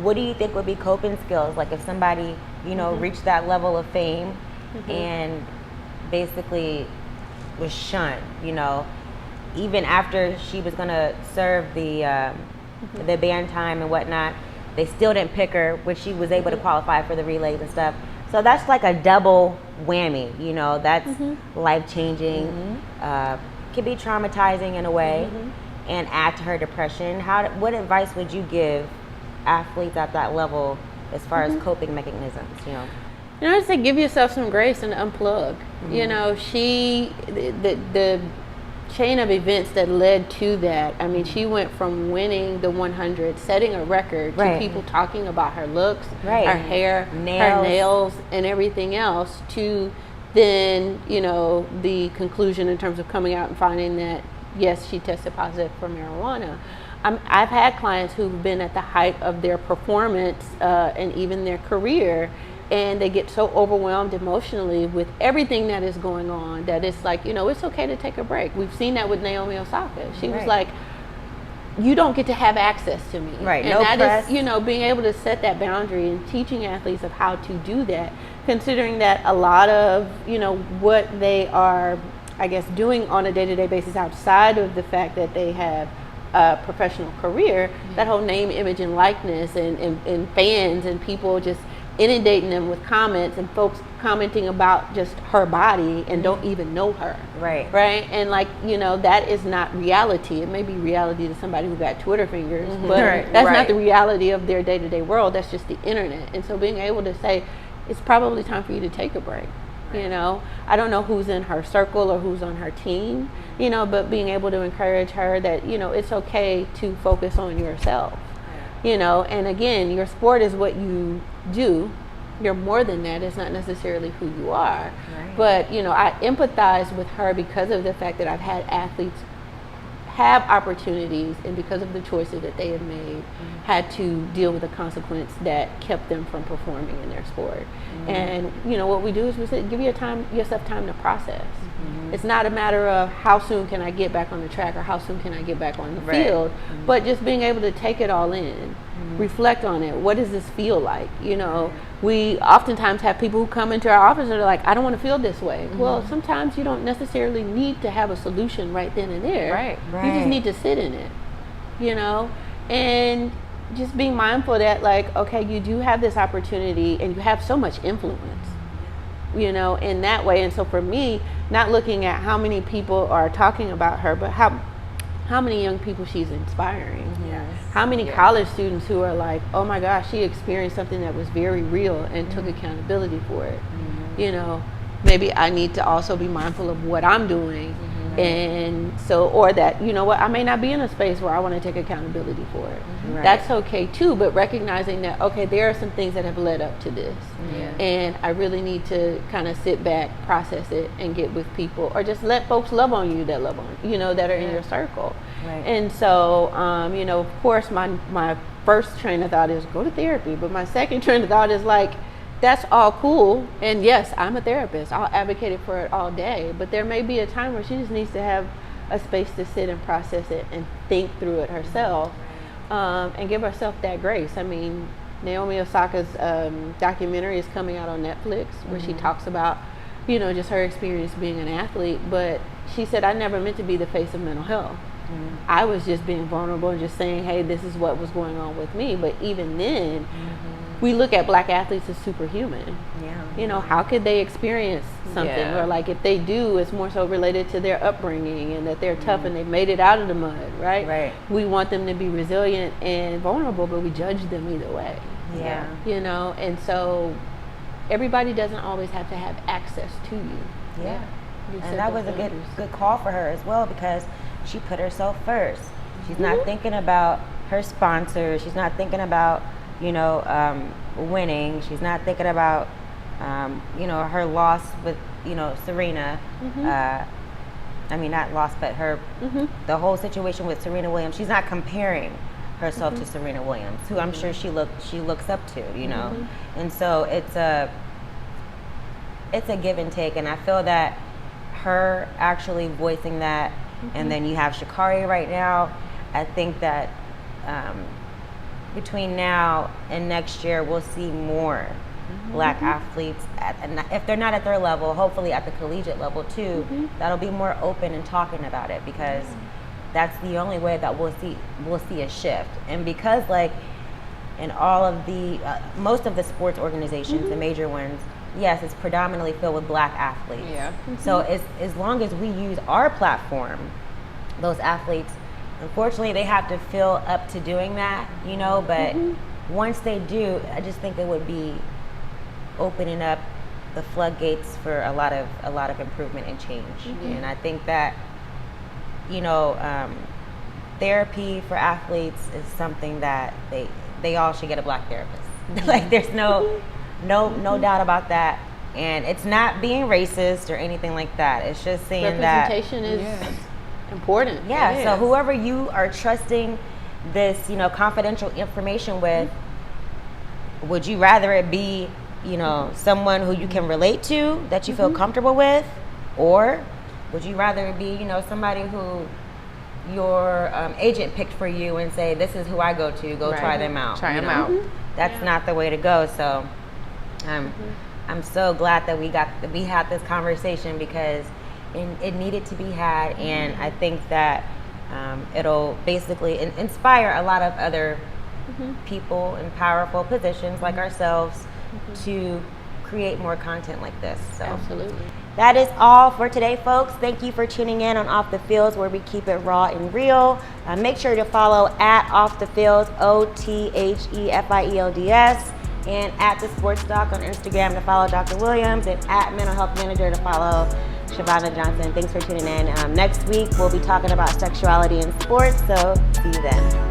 what do you think would be coping skills? Like if somebody, reached that level of fame and basically was shunned, even after she was going to serve the band time and whatnot, they still didn't pick her, which she was able to qualify for the relays and stuff. So that's like a double whammy, that's life-changing, can be traumatizing in a way, and add to her depression. What advice would you give athletes at that level as far as coping mechanisms,
I would say give yourself some grace and unplug. The chain of events that led to that. I mean, she went from winning the 100, setting a record, to people talking about her looks, her hair, her nails, and everything else, to then, the conclusion in terms of coming out and finding that, yes, she tested positive for marijuana. I've had clients who've been at the height of their performance and even their career, and they get so overwhelmed emotionally with everything that is going on that it's like, it's okay to take a break. We've seen that with Naomi Osaka. She was like, you don't get to have access to me. And
no
that
press.
is, being able to set that boundary and teaching athletes of how to do that, considering that a lot of, what they are, I guess, doing on a day-to-day basis outside of the fact that they have a professional career, that whole name, image, and likeness and fans and people just inundating them with comments and folks commenting about just her body and don't even know her.
Right.
Right. And like, you know, that is not reality. It may be reality to somebody who got Twitter fingers, but that's not the reality of their day-to-day world. That's just the internet. And so being able to say, it's probably time for you to take a break. You know, I don't know who's in her circle or who's on her team, you know, but being able to encourage her that, you know, it's okay to focus on yourself, you know, and again, your sport is what you do. You're more than that. It's not necessarily who you are. Right. But, you know, I empathize with her because of the fact that I've had athletes have opportunities, and because of the choices that they have made, had to deal with the consequence that kept them from performing in their sport. And, you know, what we do is we say, give yourself time to process. It's not a matter of how soon can I get back on the track or how soon can I get back on the field, but just being able to take it all in, reflect on it. What does this feel like? You know, we oftentimes have people who come into our office and are like, I don't want to feel this way. Well, sometimes you don't necessarily need to have a solution right then and there.
Right.
You just need to sit in it, you know, and just being mindful that, like, okay, you do have this opportunity and you have so much influence, you know, in that way. And so for me, not looking at how many people are talking about her, but how many young people she's inspiring. How many college students who are like, oh my gosh, she experienced something that was very real and took accountability for it. You know, maybe I need to also be mindful of what I'm doing. And so, or that, you know what, I may not be in a space where I want to take accountability for it. That's okay too, but recognizing that, okay, there are some things that have led up to this. And I really need to kind of sit back, process it, and get with people, or just let folks love on you that love on, you know, that are in your circle. And so, you know, of course, my first train of thought is go to therapy, but my second train of thought is like, that's all cool, and yes, I'm a therapist. I'll advocate for it all day, but there may be a time where she just needs to have a space to sit and process it and think through it herself, and give herself that grace. I mean, Naomi Osaka's documentary is coming out on Netflix, where she talks about, you know, just her experience being an athlete, but she said, I never meant to be the face of mental health. I was just being vulnerable and just saying, hey, this is what was going on with me. But even then, we look at black athletes as superhuman. You know, how could they experience something? Or like, if they do, it's more so related to their upbringing and that they're tough and they've made it out of the mud, right? We want them to be resilient and vulnerable, but we judge them either way. You know, and so everybody doesn't always have to have access to you.
And that was a good call for her as well, because she put herself first. She's not thinking about her sponsors. She's not thinking about, you know, winning. She's not thinking about, you know, her loss with, you know, Serena. I mean, not loss, but her, the whole situation with Serena Williams. She's not comparing herself to Serena Williams, who I'm sure she looks up to, you know. And so it's a give and take. And I feel that her actually voicing that, and then you have Sha'Carri right now. I think that between now and next year, we'll see more black athletes, if they're not at their level, hopefully at the collegiate level too, that'll be more open and talking about it, because that's the only way that we'll see a shift. And because, like, in all of the most of the sports organizations, the major ones, yes, it's predominantly filled with black athletes. So as long as we use our platform, those athletes, unfortunately, they have to feel up to doing that, you know. But once they do, I just think it would be opening up the floodgates for a lot of improvement and change. And I think that, you know, therapy for athletes is something that they all should get a black therapist. Like, there's no doubt about that. And it's not being racist or anything like that. It's just saying that
representation is important.
So whoever you are trusting this, you know, confidential information with, would you rather it be, you know, someone who you can relate to, that you feel comfortable with, or would you rather it be, you know, somebody who your agent picked for you and say, this is who I go to, try them out. That's not the way to go. So I'm so glad that we had this conversation, because it needed to be had, and I think that it'll basically inspire a lot of other people in powerful positions like ourselves to create more content like this. So
Absolutely.
that is all for today, folks. Thank you for tuning in on Off the Fields, where we keep it raw and real. Make sure to follow at Off the Fields, OTHEFIELDS, and at The Sports Doc on Instagram to follow Dr. Williams, and at Mental Health Manager to follow Shavonda Johnson. Thanks for tuning in. Next week, we'll be talking about sexuality in sports, so see you then.